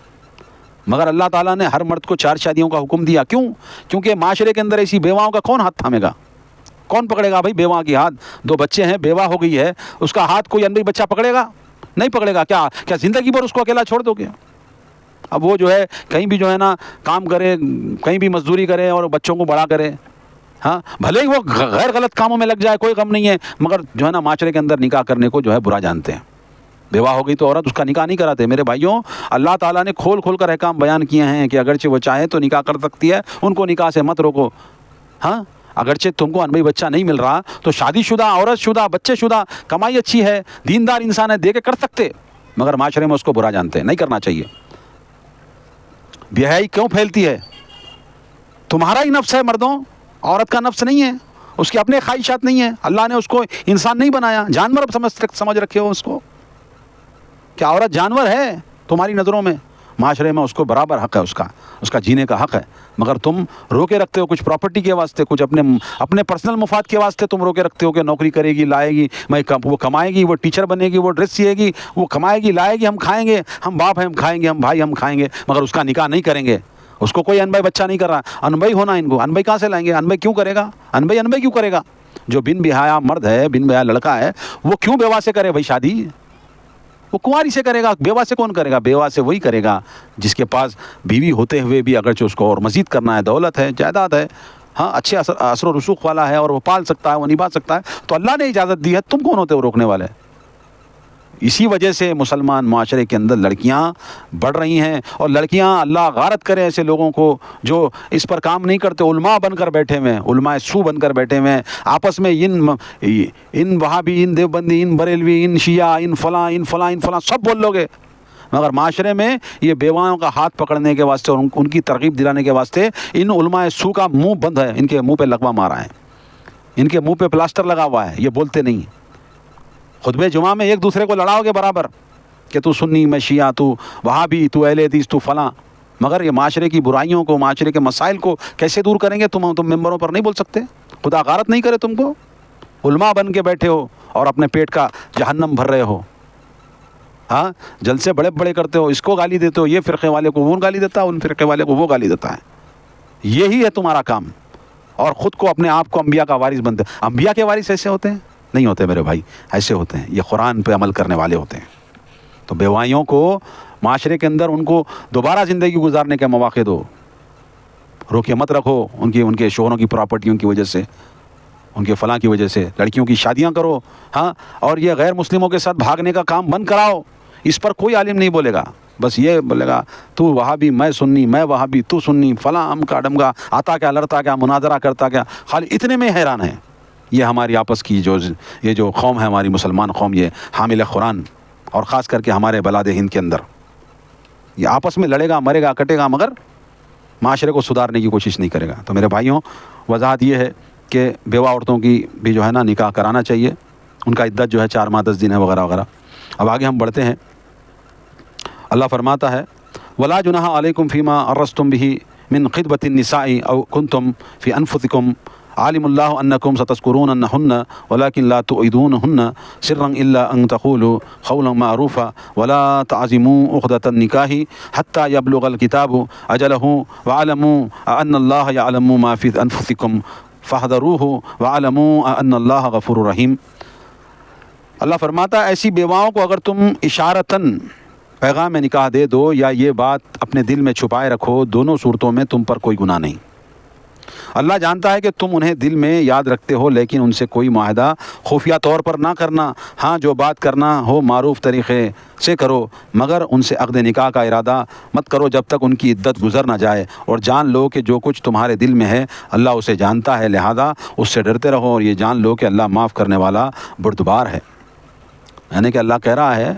مگر اللہ تعالیٰ نے ہر مرد کو 4 شادیوں کا حکم دیا. کیوں؟ کیونکہ معاشرے کے اندر ایسی بیواؤں کا کون ہاتھ تھامے گا؟ کون پکڑے گا بھائی بیواں کی ہاتھ؟ 2 بچے ہیں، بیوہ ہو گئی ہے، اس کا ہاتھ کوئی انبئی بچہ پکڑے گا؟ نہیں پکڑے گا. کیا زندگی بھر اس کو اکیلا چھوڑ دو گے؟ اب وہ جو ہے کہیں بھی جو ہے نا کام کرے، کہیں بھی مزدوری کرے اور بچوں کو بڑا کرے، ہاں بھلے ہی وہ غیر غلط کاموں میں لگ جائے، کوئی غم نہیں ہے، مگر جو ہے نا معاشرے کے اندر نکاح کرنے کو جو ہے برا جانتے ہیں. بیوہ ہو گئی تو عورت اس کا نکاح نہیں کراتے. میرے بھائیوں، اللہ تعالیٰ نے کھول کر احکام بیان کیے ہیں کہ اگرچہ وہ چاہے تو نکاح کر سکتی ہے، ان کو نکاح سے مت روکو. ہاں اگرچہ تم کو انبئی بچہ نہیں مل رہا تو شادی شدہ، عورت شدہ، بچے شدہ، کمائی اچھی ہے، دیندار انسان ہے، دے کے کر سکتے، مگر معاشرے میں اس کو برا جانتے ہیں. نہیں کرنا چاہیے. بے حیائی کیوں پھیلتی ہے؟ تمہارا ہی نفس ہے مردوں، عورت کا نفس نہیں ہے، اس کی اپنے خواہشات نہیں ہیں. اللہ نے اس کو انسان نہیں بنایا، جانور سمجھ رکھے ہو اس کو. کیا عورت جانور ہے تمہاری نظروں میں؟ معاشرے میں اس کو برابر حق ہے، اس کا جینے کا حق ہے، مگر تم روکے رکھتے ہو کچھ پراپرٹی کے واسطے، کچھ اپنے پرسنل مفاد کے واسطے تم روکے رکھتے ہو کہ نوکری کرے گی، لائے گی، وہ کمائے گی، وہ ٹیچر بنے گی، وہ ڈریس سیے گی، وہ کمائے گی، لائے گی، ہم کھائیں گے، ہم باپ ہیں ہم کھائیں گے، ہم بھائی ہم کھائیں گے، مگر اس کا نکاح نہیں کریں گے. اس کو کوئی انبئی بچہ نہیں کر رہا. انبئی ہونا ان کو، انبئی کہاں سے لائیں گے؟ انبئی کیوں کرے گا؟ انبئی کیوں کرے گا؟ جو بن بہایا مرد ہے، بن بہایا لڑکا ہے، وہ کیوں بیوہ سے کرے بھائی شادی؟ وہ کنواری سے کرے گا. بیوہ سے کون کرے گا؟ بیوہ سے وہی کرے گا جس کے پاس بیوی ہوتے ہوئے بھی اگرچہ اس کو اور مزید کرنا ہے، دولت ہے، جائیداد ہے، ہاں اچھے اثر و رسوخ والا ہے اور وہ پال سکتا ہے، وہ نبھا سکتا ہے، تو اللہ نے اجازت دی ہے. تم کون ہوتے ہو روکنے والے؟ اسی وجہ سے مسلمان معاشرے کے اندر لڑکیاں بڑھ رہی ہیں، اور لڑکیاں اللہ غارت کرے ایسے لوگوں کو جو اس پر کام نہیں کرتے، علماء بن کر بیٹھے ہوئے ہیں، علماء سو بن کر بیٹھے ہوئے ہیں، آپس میں ان وہابی، ان دیوبندی، ان بریلوی، ان شیعہ، ان فلاں ان فلاں ان فلاں سب بول لو گے، مگر معاشرے میں یہ بیواؤں کا ہاتھ پکڑنے کے واسطے اور ان کی ترغیب دلانے کے واسطے ان علماء سو کا منہ بند ہے، ان کے منہ پہ لقوہ مارا ہے، ان کے منہ پہ پلاسٹر لگا ہوا ہے، یہ بولتے نہیں۔ خطبہ جمعہ میں ایک دوسرے کو لڑاؤ گے برابر کہ تو سنی، میں شیعہ، تو وہابی، تو اہل حدیث، تو فلاں، مگر یہ معاشرے کی برائیوں کو، معاشرے کے مسائل کو کیسے دور کریں گے؟ تم ممبروں پر نہیں بول سکتے؟ خدا غارت نہیں کرے تم کو؟ علماء بن کے بیٹھے ہو اور اپنے پیٹ کا جہنم بھر رہے ہو، ہاں، جلسے بڑے بڑے کرتے ہو، اس کو گالی دیتے ہو، یہ فرقے والے کو وہ گالی دیتا ہے، ان فرقے والے کو وہ گالی دیتا ہے، یہی ہے تمہارا کام، اور خود کو اپنے آپ کو انبیاء کا وارث بنتے ہیں۔ انبیاء کے وارث ایسے ہوتے ہیں؟ نہیں ہوتے میرے بھائی، ایسے ہوتے ہیں، یہ قرآن پہ عمل کرنے والے ہوتے ہیں۔ تو بیوائیوں کو معاشرے کے اندر ان کو دوبارہ زندگی گزارنے کے مواقع دو، روکے مت رکھو ان کے شوہروں کی پراپرٹیوں کی وجہ سے، ان کے فلاں کی وجہ سے، لڑکیوں کی شادیاں کرو، ہاں، اور یہ غیر مسلموں کے ساتھ بھاگنے کا کام بند کراؤ، اس پر کوئی عالم نہیں بولے گا، بس یہ بولے گا تو وہابی، میں سنی، میں وہابی، تو سنی، فلاں، ام کا ڈم کا، آتا کیا، لڑتا کیا، مناظرہ کرتا کیا، خالی اتنے میں حیران ہے۔ یہ ہماری آپس کی یہ جو قوم ہے، ہماری مسلمان قوم، یہ حامل قرآن، اور خاص کر کے ہمارے بلاد ہند کے اندر یہ آپس میں لڑے گا، مرے گا، کٹے گا، مگر معاشرے کو سدھارنے کی کوشش نہیں کرے گا۔ تو میرے بھائیوں، وضاحت یہ ہے کہ بیوہ عورتوں کی بھی جو ہے نا نکاح کرانا چاہیے، ان کا عدت جو ہے 4 ماہ 10 دن ہے وغیرہ وغیرہ۔ اب آگے ہم بڑھتے ہیں، اللہ فرماتا ہے ولا جناح علیکم فیما عرضتم به من خطبۃ النساء او کنتم فی انفسکم عالم اللہ انکم ستذکرونہن ولکن لا توعدونہن سرا الا ان تقولوا قولا معروفا ولا تعزموا عقدۃ النکاح حتى یبلغ الکتاب اجلہ واعلموا ان اللہ یعلم ما فی انفسکم فاحذروہ واعلموا ان اللہ غفور رحیم۔ اللہ فرماتا ہے ایسی بیواؤں کو اگر تم اشارتاً پیغام نکاح دے دو یا یہ بات اپنے دل میں چھپائے رکھو، دونوں صورتوں میں تم پر کوئی گناہ نہیں۔ اللہ جانتا ہے کہ تم انہیں دل میں یاد رکھتے ہو، لیکن ان سے کوئی معاہدہ خفیہ طور پر نہ کرنا، ہاں جو بات کرنا ہو معروف طریقے سے کرو، مگر ان سے عقد نکاح کا ارادہ مت کرو جب تک ان کی عدت گزر نہ جائے، اور جان لو کہ جو کچھ تمہارے دل میں ہے اللہ اسے جانتا ہے، لہذا اس سے ڈرتے رہو، اور یہ جان لو کہ اللہ معاف کرنے والا بردبار ہے۔ یعنی کہ اللہ کہہ رہا ہے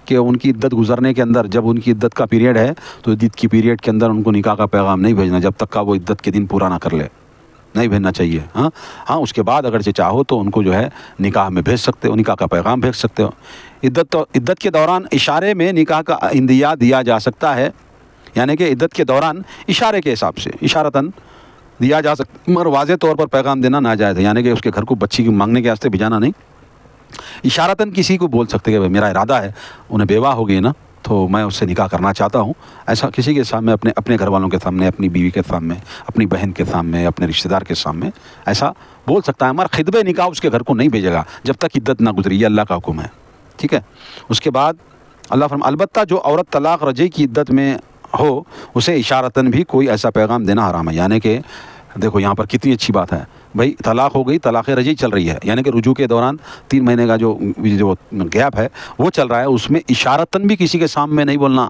کہ ان کی عدت گزرنے کے اندر، جب ان کی عدت کا پیریڈ ہے تو عدت کی پیریڈ کے اندر ان کو نکاح کا پیغام نہیں بھیجنا جب تک کہ وہ عدت کے دن پورا نہ کر لے، نہیں بھیجنا چاہیے۔ ہاں اس کے بعد اگرچہ چاہو تو ان کو جو ہے نکاح میں بھیج سکتے ہو، نکاح کا پیغام بھیج سکتے ہو۔ عدت کے دوران اشارے میں نکاح کا اندیا دیا جا سکتا ہے، یعنی کہ عدت کے دوران اشارے کے حساب سے اشارتاً دیا جا سکتا، مگر واضح طور پر پیغام دینا ناجائز ہے، یعنی کہ اس کے گھر کو بچی کی مانگنے کے واسطے بھیجانا نہیں۔ اشارتاً کسی کو بول سکتے کہ میرا ارادہ ہے، انہیں بیوہ ہو گئی نا تو میں اس سے نکاح کرنا چاہتا ہوں، ایسا کسی کے سامنے، اپنے گھر والوں کے سامنے، اپنی بیوی کے سامنے، اپنی بہن کے سامنے، اپنے رشتہ دار کے سامنے ایسا بول سکتا ہے، مگر خطبہ نکاح اس کے گھر کو نہیں بھیجے گا جب تک عدت نہ گزری، یہ اللہ کا حکم ہے، ٹھیک ہے۔ اس کے بعد اللہ فرماتا البتہ جو عورت طلاق رجعی کی عدت میں ہو اسے اشارتاً بھی کوئی ایسا پیغام دینا حرام ہے، یعنی کہ دیکھو یہاں پر کتنی اچھی بات ہے، بھائی طلاق ہو گئی، طلاق رجعی چل رہی ہے، یعنی کہ رجوع کے دوران 3 مہینے کا جو گیپ ہے وہ چل رہا ہے، اس میں اشارتاً بھی کسی کے سامنے نہیں بولنا،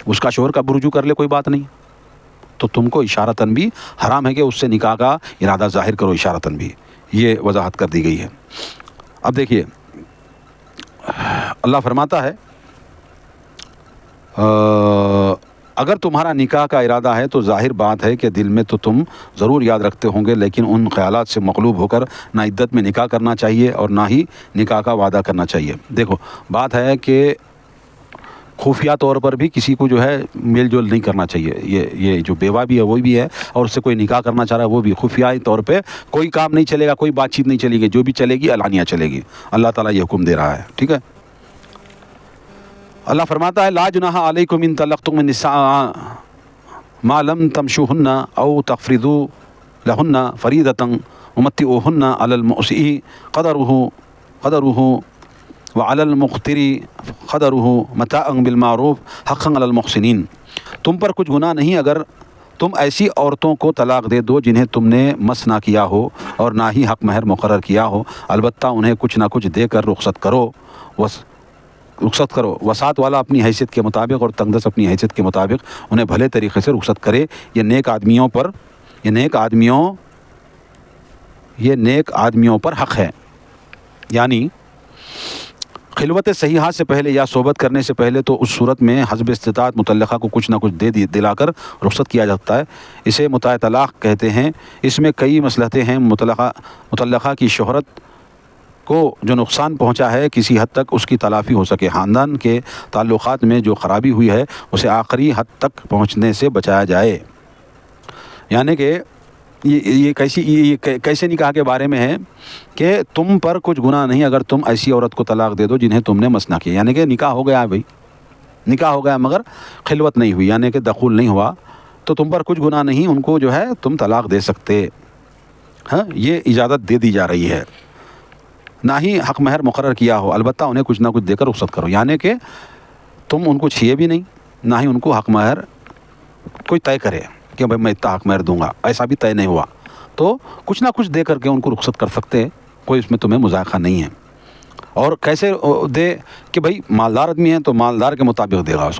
اس کا شوہر کب رجوع کر لے کوئی بات نہیں، تو تم کو اشارتاً بھی حرام ہے کہ اس سے نکاح کا ارادہ ظاہر کرو، اشارتاً بھی، یہ وضاحت کر دی گئی ہے۔ اب دیکھیے اللہ فرماتا ہے اگر تمہارا نکاح کا ارادہ ہے تو ظاہر بات ہے کہ دل میں تو تم ضرور یاد رکھتے ہوں گے، لیکن ان خیالات سے مغلوب ہو کر نہ عدت میں نکاح کرنا چاہیے اور نہ ہی نکاح کا وعدہ کرنا چاہیے۔ دیکھو بات ہے کہ خفیہ طور پر بھی کسی کو جو ہے میل جول نہیں کرنا چاہیے، یہ جو بیوہ بھی ہے وہ بھی ہے، اور اس سے کوئی نکاح کرنا چاہ رہا ہے وہ بھی، خفیہ طور پہ کوئی کام نہیں چلے گا، کوئی بات چیت نہیں چلے گی، جو بھی چلے گی علانیہ چلے گی، اللہ تعالیٰ یہ حکم دے رہا ہے، ٹھیک ہے۔ اللہ فرماتا ہے لا جناح علیکم ان طلقتم النساء ما لم تمشوهن او تفرضوا لهن فریضۃ ومتعوهن علی الموسع قدره وعلی المقتر قدره متاعا بالمعروف حقا علی المحسنین۔ تم پر کچھ گناہ نہیں اگر تم ایسی عورتوں کو طلاق دے دو جنہیں تم نے مس نہ کیا ہو اور نہ ہی حق مہر مقرر کیا ہو، البتہ انہیں کچھ نہ کچھ دے کر رخصت کرو، رخصت کرو. وسعت والا اپنی حیثیت کے مطابق اور تنگ دست اپنی حیثیت کے مطابق انہیں بھلے طریقے سے رخصت کرے. یہ نیک آدمیوں پر حق ہے. یعنی خلوت صحیحہ سے پہلے یا صحبت کرنے سے پہلے تو اس صورت میں حسب استطاعت متعلقہ کو کچھ نہ کچھ دلا کر رخصت کیا جاتا ہے. اسے متاع طلاق کہتے ہیں. اس میں کئی مصلحتیں ہیں. متعلقہ کی شہرت کو جو نقصان پہنچا ہے کسی حد تک اس کی تلافی ہو سکے. خاندان کے تعلقات میں جو خرابی ہوئی ہے اسے آخری حد تک پہنچنے سے بچایا جائے. یعنی کہ یہ کیسے نکاح کے بارے میں ہے کہ تم پر کچھ گناہ نہیں اگر تم ایسی عورت کو طلاق دے دو جنہیں تم نے مسنا کیا. یعنی کہ نکاح ہو گیا ہے بھائی, نکاح ہو گیا مگر خلوت نہیں ہوئی, یعنی کہ دخول نہیں ہوا, تو تم پر کچھ گناہ نہیں, ان کو جو ہے تم طلاق دے سکتے. ہاں, یہ اجازت دے دی جا رہی ہے. نہ ہی حق مہر مقرر کیا ہو, البتہ انہیں کچھ نہ کچھ دے کر رخصت کرو. یعنی کہ تم ان کو چھیے بھی نہیں, نہ ہی ان کو حق مہر کوئی طے کرے کہ بھائی میں اتنا حق مہر دوں گا, ایسا بھی طے نہیں ہوا. تو کچھ نہ کچھ دے کر کے ان کو رخصت کر سکتے, کوئی اس میں تمہیں مذائقہ نہیں ہے. اور کیسے دے کہ بھائی مالدار آدمی ہے تو مالدار کے مطابق دے گا, اس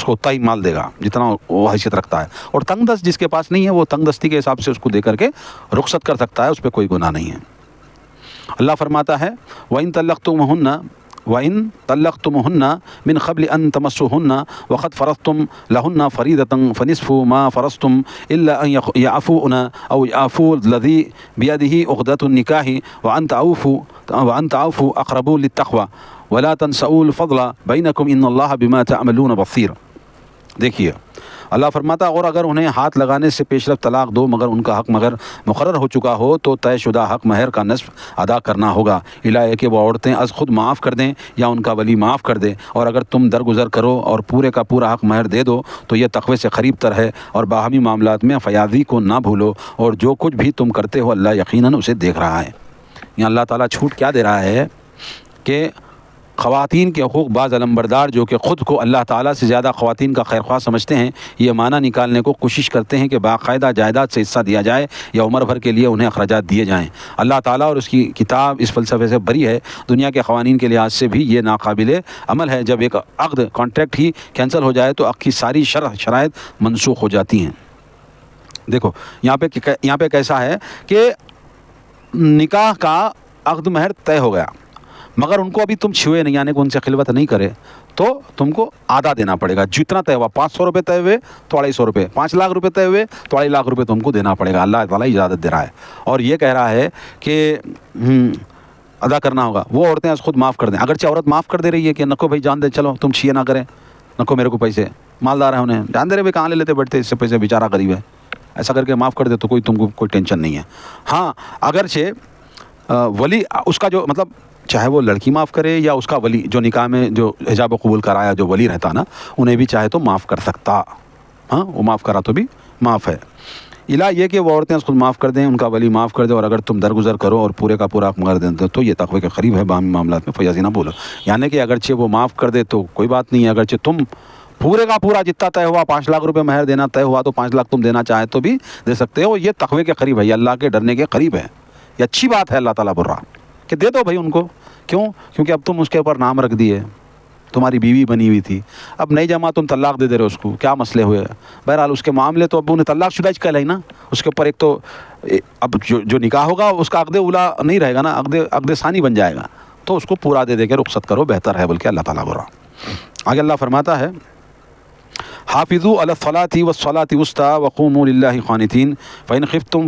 کو اتنا ہی مال دے گا جتنا وہ حیثیت رکھتا ہے. اور تنگ دست جس کے پاس نہیں ہے وہ تنگ دستی کے حساب سے اس کو دے کر کے رخصت کر سکتا ہے, اس پہ کوئی گناہ نہیں ہے. اللہ فرماتا ہے وَإِن طَلَّقْتُمُهُنَّ مِنْ قَبْلِ أَن تَمَسُّوهُنَّ وَقَدْ فَرَضْتُمْ لَهُنَّ فَرِيضَةً فَنِصْفُ مَا فَرَضْتُمْ إِلَّا أَن يَعْفُونَ أَوْ يَعْفُو الَّذِي بِيَدِهِ عُقْدَةُ النِّكَاحِ وَأَن تَعْفُوا أَقْرَبُ لِلتَّقْوَىٰ وَلَا تَنسَؤُوا الْفَضْلَ بَيْنَكُمْ إِنَّ اللَّهَ بِمَا تَعْمَلُونَ بَصِيرٌ. دیکھیے اللہ فرماتا اور اگر انہیں ہاتھ لگانے سے پیش رفت طلاق دو مگر ان کا حق مہر مقرر ہو چکا ہو تو طے شدہ حق مہر کا نصف ادا کرنا ہوگا. الہ کہ وہ عورتیں از خود معاف کر دیں یا ان کا ولی معاف کر دے. اور اگر تم درگزر کرو اور پورے کا پورا حق مہر دے دو تو یہ تقوی سے قریب تر ہے. اور باہمی معاملات میں فیاضی کو نہ بھولو, اور جو کچھ بھی تم کرتے ہو اللہ یقیناً اسے دیکھ رہا ہے. یہاں اللہ تعالیٰ چھوٹ کیا دے رہا ہے کہ خواتین کے حقوق بعض علمبردار جو کہ خود کو اللہ تعالیٰ سے زیادہ خواتین کا خیرخواہ سمجھتے ہیں یہ معنی نکالنے کو کوشش کرتے ہیں کہ باقاعدہ جائیداد سے حصہ دیا جائے یا عمر بھر کے لیے انہیں اخراجات دیے جائیں. اللہ تعالیٰ اور اس کی کتاب اس فلسفے سے بری ہے. دنیا کے قوانین کے لحاظ سے بھی یہ ناقابل عمل ہے. جب ایک عقد کانٹریکٹ ہی کینسل ہو جائے تو عقد کی ساری شرائط منسوخ ہو جاتی ہیں. دیکھو یہاں پہ کیسا ہے کہ نکاح کا عقد مہر طے ہو گیا مگر ان کو ابھی تم چھوئے نہیں, یعنی کہ ان سے خلوت نہیں کرے, تو تم کو آدھا دینا پڑے گا. جتنا طے ہوا 500 روپے طے ہوئے تو 250 روپے, 5 لاکھ روپے طے ہوئے تو 2.5 لاکھ روپے تم کو دینا پڑے گا. اللہ تعالیٰ اجازت دے رہا ہے اور یہ کہہ رہا ہے کہ ادا کرنا ہوگا. وہ عورتیں از خود معاف کر دیں. اگرچہ عورت معاف کر دے رہی ہے کہ نکو بھائی جان دے, چلو تم چھیے نہ کریں, نکو میرے کو پیسے, مالدار ہیں انہیں جان دے رہے بھائی کہاں لے لیتے بیٹھتے, اس سے پیسے بیچارہ غریب ہے, ایسا کر کے معاف کر دے تو تم کو کوئی ٹینشن نہیں ہے. ہاں اگرچہ ولی اس کا جو مطلب چاہے وہ لڑکی معاف کرے یا اس کا ولی جو نکاح میں جو حجاب و قبول کرایا جو ولی رہتا نا انہیں بھی چاہے تو معاف کر سکتا. ہاں وہ معاف کرا تو بھی معاف ہے. الہ یہ کہ وہ عورتیں اس خود معاف کر دیں, ان کا ولی معاف کر دے, اور اگر تم درگزر کرو اور پورے کا پورا حق مہر دیں تو یہ تقوی کے قریب ہے. باہمی معاملات میں فیاضی نہ بولو. یعنی کہ اگرچہ وہ معاف کر دے تو کوئی بات نہیں ہے, اگرچہ تم پورے کا پورا جتنا طے ہوا 5 لاکھ روپے مہر دینا طے ہوا تو 5 لاکھ تم دینا چاہے تو بھی دے سکتے ہو. یہ تقوی کے قریب ہے, یہ اللہ کے ڈرنے کے قریب ہے. یہ اچھی بات ہے اللہ تعالیٰ بول رہا کہ دے دو بھائی ان کو. کیوں؟ کیونکہ اب تم اس کے اوپر نام رکھ دیے, تمہاری بیوی بنی ہوئی تھی, اب نئی جمع تم طلاق دے رہے ہو اس کو, کیا مسئلے ہوئے. بہرحال اس کے معاملے تو اب انہیں طلاق شدہ کہلائے نا, اس کے اوپر ایک تو اب جو نکاح ہوگا اس کا عقد اولا نہیں رہے گا نا, عقد ثانی بن جائے گا, تو اس کو پورا دے کے رخصت کرو, بہتر ہے بلکہ اللہ تعالیٰ بول رہا. آگے اللہ فرماتا ہے حافظوا علی الصلاۃ والصلاۃ الوسطی وقوموا للہ قانتین فإن خفتم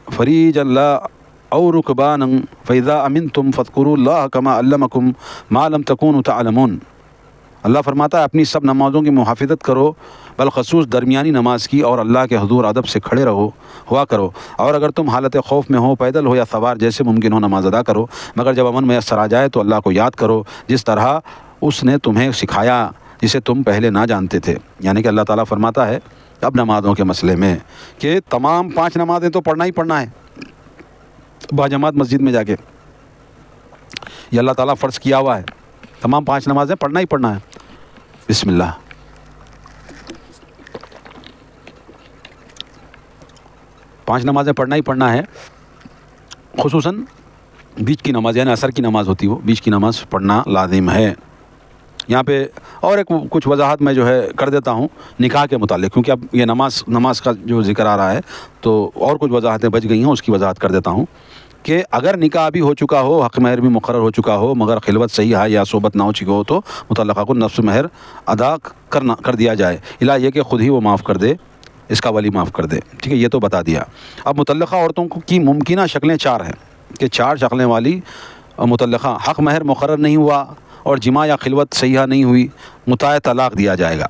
فریجا لا او رکبانا فاذا امنتم فاذکروا اللہ کما علمکم ما لم تکونوا تعلمون. اللہ فرماتا ہے اپنی سب نمازوں کی محافظت کرو, بالخصوص درمیانی نماز کی, اور اللہ کے حضور ادب سے کھڑے ہوا کرو. اور اگر تم حالت خوف میں ہو, پیدل ہو یا سوار, جیسے ممکن ہو نماز ادا کرو, مگر جب امن میسر آ جائے تو اللہ کو یاد کرو جس طرح اس نے تمہیں سکھایا جسے تم پہلے نہ جانتے تھے. یعنی کہ اللہ تعالیٰ فرماتا ہے اب نمازوں کے مسئلے میں کہ تمام 5 نمازیں تو پڑھنا ہی پڑھنا ہے باجماعت مسجد میں جا کے, یہ اللہ تعالیٰ فرض کیا ہوا ہے, تمام 5 نمازیں پڑھنا ہی پڑھنا ہے. بسم اللہ. 5 نمازیں پڑھنا ہی پڑھنا ہے, خصوصاً بیچ کی نماز یعنی عصر کی نماز ہوتی ہے، وہ بیچ کی نماز پڑھنا لازم ہے۔ یہاں پہ اور ایک کچھ وضاحت میں جو ہے کر دیتا ہوں نکاح کے متعلق، کیونکہ اب یہ نماز کا جو ذکر آ رہا ہے تو اور کچھ وضاحتیں بچ گئی ہیں، اس کی وضاحت کر دیتا ہوں کہ اگر نکاح بھی ہو چکا ہو، حق مہر بھی مقرر ہو چکا ہو، مگر خلوت صحیح ہے یا صحبت نہ ہو چکی ہو، تو متعلقہ کو نصف مہر ادا کر دیا جائے، الا یہ کہ خود ہی وہ معاف کر دے، اس کا ولی معاف کر دے، ٹھیک ہے، یہ تو بتا دیا۔ اب متعلقہ عورتوں کی ممکنہ شکلیں 4 ہیں کہ 4 شکلیں والی متعلقہ حق مہر مقرر نہیں ہوا اور جماع یا خلوت صحیحہ نہیں ہوئی، متاع طلاق دیا جائے گا۔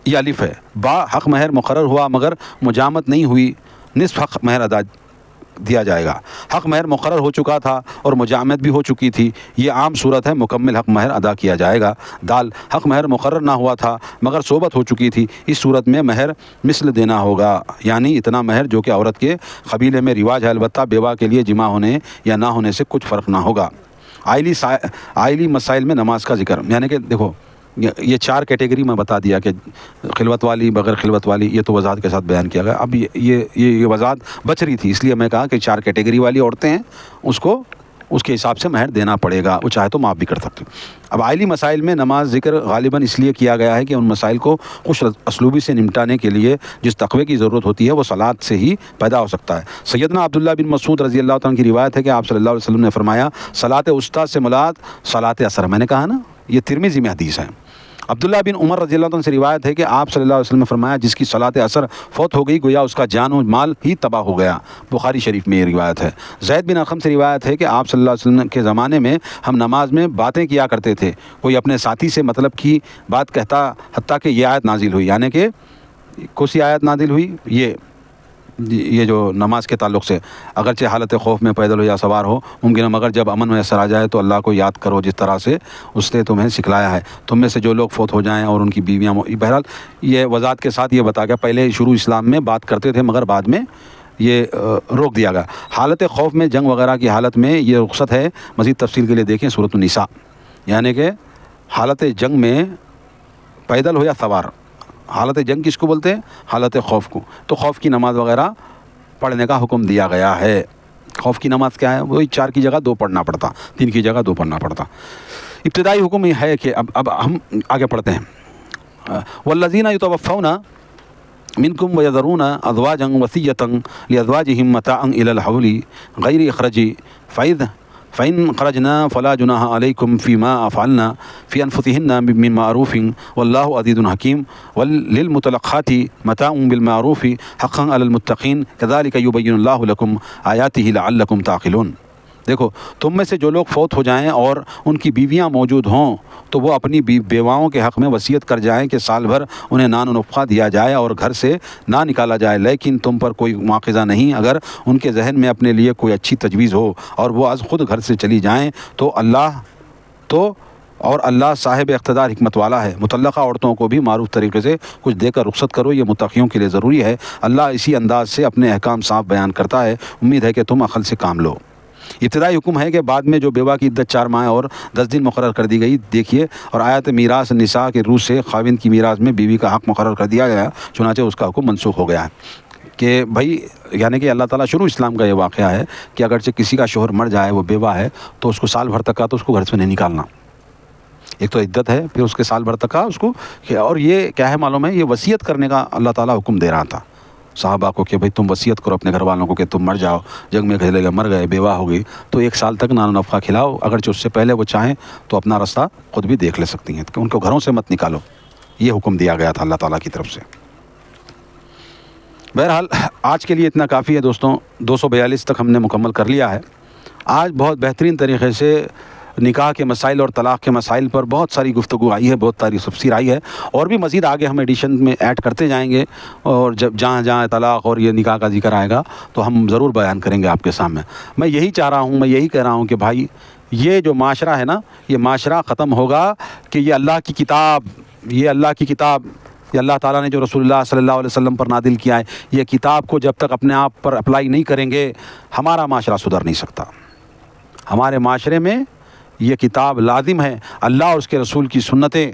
یہ الف ہے۔ با حق مہر مقرر ہوا مگر مجامت نہیں ہوئی، نصف حق مہر ادا دیا جائے گا۔ حق مہر مقرر ہو چکا تھا اور مجامت بھی ہو چکی تھی، یہ عام صورت ہے، مکمل حق مہر ادا کیا جائے گا۔ دال حق مہر مقرر نہ ہوا تھا مگر صحبت ہو چکی تھی، اس صورت میں مہر مثل دینا ہوگا، یعنی اتنا مہر جو کہ عورت کے قبیلے میں رواج ہے، البتہ بیوہ کے لیے جماع ہونے یا نہ ہونے سے کچھ فرق نہ ہوگا۔ آئلی مسائل میں نماز کا ذکر، یعنی کہ دیکھو یہ 4 کیٹیگری میں بتا دیا کہ خلوت والی، بغیر خلوت والی، یہ تو وضاحت کے ساتھ بیان کیا گیا۔ اب یہ وضاحت بچ رہی تھی، اس لیے میں کہا کہ 4 کیٹیگری والی عورتیں ہیں، اس کے حساب سے مہر دینا پڑے گا، وہ چاہے تو معاف بھی کر سکتے۔ اب آئلی مسائل میں نماز ذکر غالباً اس لیے کیا گیا ہے کہ ان مسائل کو خوش اسلوبی سے نمٹانے کے لیے جس تقوی کی ضرورت ہوتی ہے وہ صلاۃ سے ہی پیدا ہو سکتا ہے۔ سیدنا عبداللہ بن مسعود رضی اللہ تعالیٰ کی روایت ہے کہ آپ صلی اللہ علیہ وسلم نے فرمایا، صلاۃ وسطیٰ سے مراد صلاۃ عصر، میں نے کہا نا یہ ترمذی میں حدیث ہے۔ عبداللہ بن عمر رضی اللہ عنہ سے روایت ہے کہ آپ صلی اللہ علیہ وسلم نے فرمایا، جس کی صلاۃ عصر فوت ہو گئی گویا اس کا جان و مال ہی تباہ ہو گیا، بخاری شریف میں یہ روایت ہے۔ زید بن ارقم سے روایت ہے کہ آپ صلی اللہ علیہ وسلم کے زمانے میں ہم نماز میں باتیں کیا کرتے تھے، کوئی اپنے ساتھی سے مطلب کی بات کہتا، حتیٰ کہ یہ آیت نازل ہوئی، یعنی کہ کون سی آیت نازل ہوئی، یہ جو نماز کے تعلق سے، اگرچہ حالت خوف میں پیدل ہو یا سوار ہو، ممکن ہے، مگر جب امن میسر آ جائے تو اللہ کو یاد کرو جس طرح سے اس نے تمہیں سکھلایا ہے، تم میں سے جو لوگ فوت ہو جائیں اور ان کی بیویاں، بہرحال یہ وضاحت کے ساتھ یہ بتا گیا، پہلے شروع اسلام میں بات کرتے تھے مگر بعد میں یہ روک دیا گیا۔ حالت خوف میں، جنگ وغیرہ کی حالت میں یہ رخصت ہے، مزید تفصیل کے لیے دیکھیں سورۃ النساء، یعنی کہ حالت جنگ میں پیدل ہو یا سوار، حالت جنگ کس کو بولتے ہیں؟ حالت خوف کو، تو خوف کی نماز وغیرہ پڑھنے کا حکم دیا گیا ہے۔ خوف کی نماز کیا ہے؟ وہی 4 کی جگہ 2 پڑھنا پڑتا، 3 کی جگہ 2 پڑھنا پڑتا۔ ابتدائی حکم یہ ہے کہ اب ہم آگے پڑھتے ہیں، والذین یتوفون منکم ویذرون ازواجا وصیۃ لازواجہم متاعا الی الحول غیر اخراج فإن خرجنا فلا جناح علیکم فیما فعلنا فی انفسہن من معروف واللہ عزیز حکیم وللمطلقات متاع بالمعروف حقا علی المتقین کذلک یبین اللہ لکم آیاتہ لعلکم تعقلون۔ دیکھو، تم میں سے جو لوگ فوت ہو جائیں اور ان کی بیویاں موجود ہوں تو وہ اپنی بیواؤں کے حق میں وصیت کر جائیں کہ سال بھر انہیں نان و نفقہ دیا جائے اور گھر سے نہ نکالا جائے، لیکن تم پر کوئی مواخذہ نہیں اگر ان کے ذہن میں اپنے لیے کوئی اچھی تجویز ہو اور وہ از خود گھر سے چلی جائیں تو اللہ صاحب اقتدار حکمت والا ہے۔ متعلقہ عورتوں کو بھی معروف طریقے سے کچھ دے کر رخصت کرو، یہ متقیوں کے لیے ضروری ہے۔ اللہ اسی انداز سے اپنے احکام صاف بیان کرتا ہے، امید ہے کہ تم عقل سے کام لو۔ ابتدائی حکم ہے کہ بعد میں جو بیوہ کی عدت 4 ماہ اور 10 دن مقرر کر دی گئی، دیکھیے، اور آیت میراث نساء کے روح سے خاوند کی میراث میں بیوی کا حق مقرر کر دیا گیا، چنانچہ اس کا حکم منسوخ ہو گیا ہے کہ بھائی، یعنی کہ اللہ تعالیٰ شروع اسلام کا یہ واقعہ ہے کہ اگرچہ کسی کا شوہر مر جائے، وہ بیوہ ہے، تو اس کو سال بھر تک کا تو اس کو گھر سے نہیں نکالنا، ایک تو عدت ہے، پھر اس کے سال بھر تک کا اس کو، اور یہ کیا ہے معلوم ہے، یہ وصیت کرنے کا اللہ تعالیٰ حکم دے رہا تھا صحابہ کو کہ بھئی تم وصیت کرو اپنے گھر والوں کو کہ تم مر جاؤ، جنگ میں گھیلے گئے، مر گئے، بیوہ ہو گئی، تو 1 سال تک نان و نفقہ کھلاؤ، اگرچہ اس سے پہلے وہ چاہیں تو اپنا رستہ خود بھی دیکھ لے سکتی ہیں، کہ ان کو گھروں سے مت نکالو، یہ حکم دیا گیا تھا اللہ تعالیٰ کی طرف سے۔ بہرحال آج کے لیے اتنا کافی ہے دوستوں، 242 تک ہم نے مکمل کر لیا ہے۔ آج بہت بہترین طریقے سے نکاح کے مسائل اور طلاق کے مسائل پر بہت ساری گفتگو آئی ہے، بہت ساری تفسیر آئی ہے، اور بھی مزید آگے ہم ایڈیشن میں ایڈ کرتے جائیں گے، اور جب جہاں جہاں طلاق اور یہ نکاح کا ذکر آئے گا تو ہم ضرور بیان کریں گے آپ کے سامنے۔ میں یہی چاہ رہا ہوں، میں یہی کہہ رہا ہوں کہ بھائی، یہ جو معاشرہ ہے نا، یہ معاشرہ ختم ہوگا کہ یہ اللہ کی کتاب، یہ اللہ تعالیٰ نے جو رسول اللہ صلی اللہ علیہ وسلم پر نازل کیا ہے، یہ کتاب کو جب تک اپنے آپ پر اپلائی نہیں کریں گے، ہمارا معاشرہ سدھر نہیں سکتا۔ ہمارے معاشرے میں یہ کتاب لازم ہے، اللہ اور اس کے رسول کی سنتیں،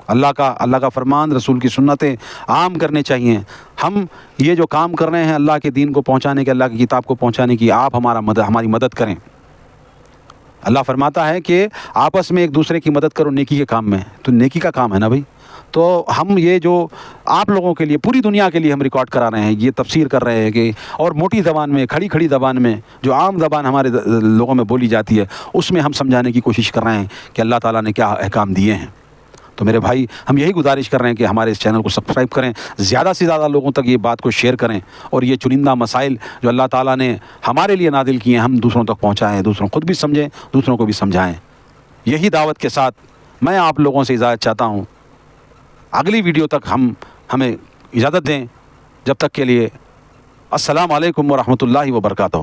اللہ کا فرمان، رسول کی سنتیں عام کرنے چاہیے۔ ہم یہ جو کام کر رہے ہیں اللہ کے دین کو پہنچانے کے، اللہ کی کتاب کو پہنچانے کی، آپ ہماری مدد کریں، اللہ فرماتا ہے کہ آپس میں ایک دوسرے کی مدد کرو نیکی کے کام میں، تو نیکی کا کام ہے نا بھائی. تو ہم یہ جو آپ لوگوں کے لیے، پوری دنیا کے لیے ہم ریکارڈ کرا رہے ہیں، یہ تفسیر کر رہے ہیں کہ اور موٹی زبان میں، کھڑی زبان میں، جو عام زبان ہمارے لوگوں میں بولی جاتی ہے، اس میں ہم سمجھانے کی کوشش کر رہے ہیں کہ اللہ تعالیٰ نے کیا احکام دیے ہیں. تو میرے بھائی، ہم یہی گزارش کر رہے ہیں کہ ہمارے اس چینل کو سبسکرائب کریں، زیادہ سے زیادہ لوگوں تک یہ بات کو شیئر کریں، اور یہ چنندہ مسائل جو اللہ تعالیٰ نے ہمارے لیے نازل کیے ہیں ہم دوسروں تک پہنچائیں، دوسروں خود بھی سمجھیں، دوسروں کو بھی سمجھائیں. یہی دعوت کے ساتھ میں آپ لوگوں سے اجازت چاہتا ہوں. اگلی ویڈیو تک ہمیں اجازت دیں. جب تک کے لیے السلام علیکم ورحمۃ اللہ وبرکاتہ.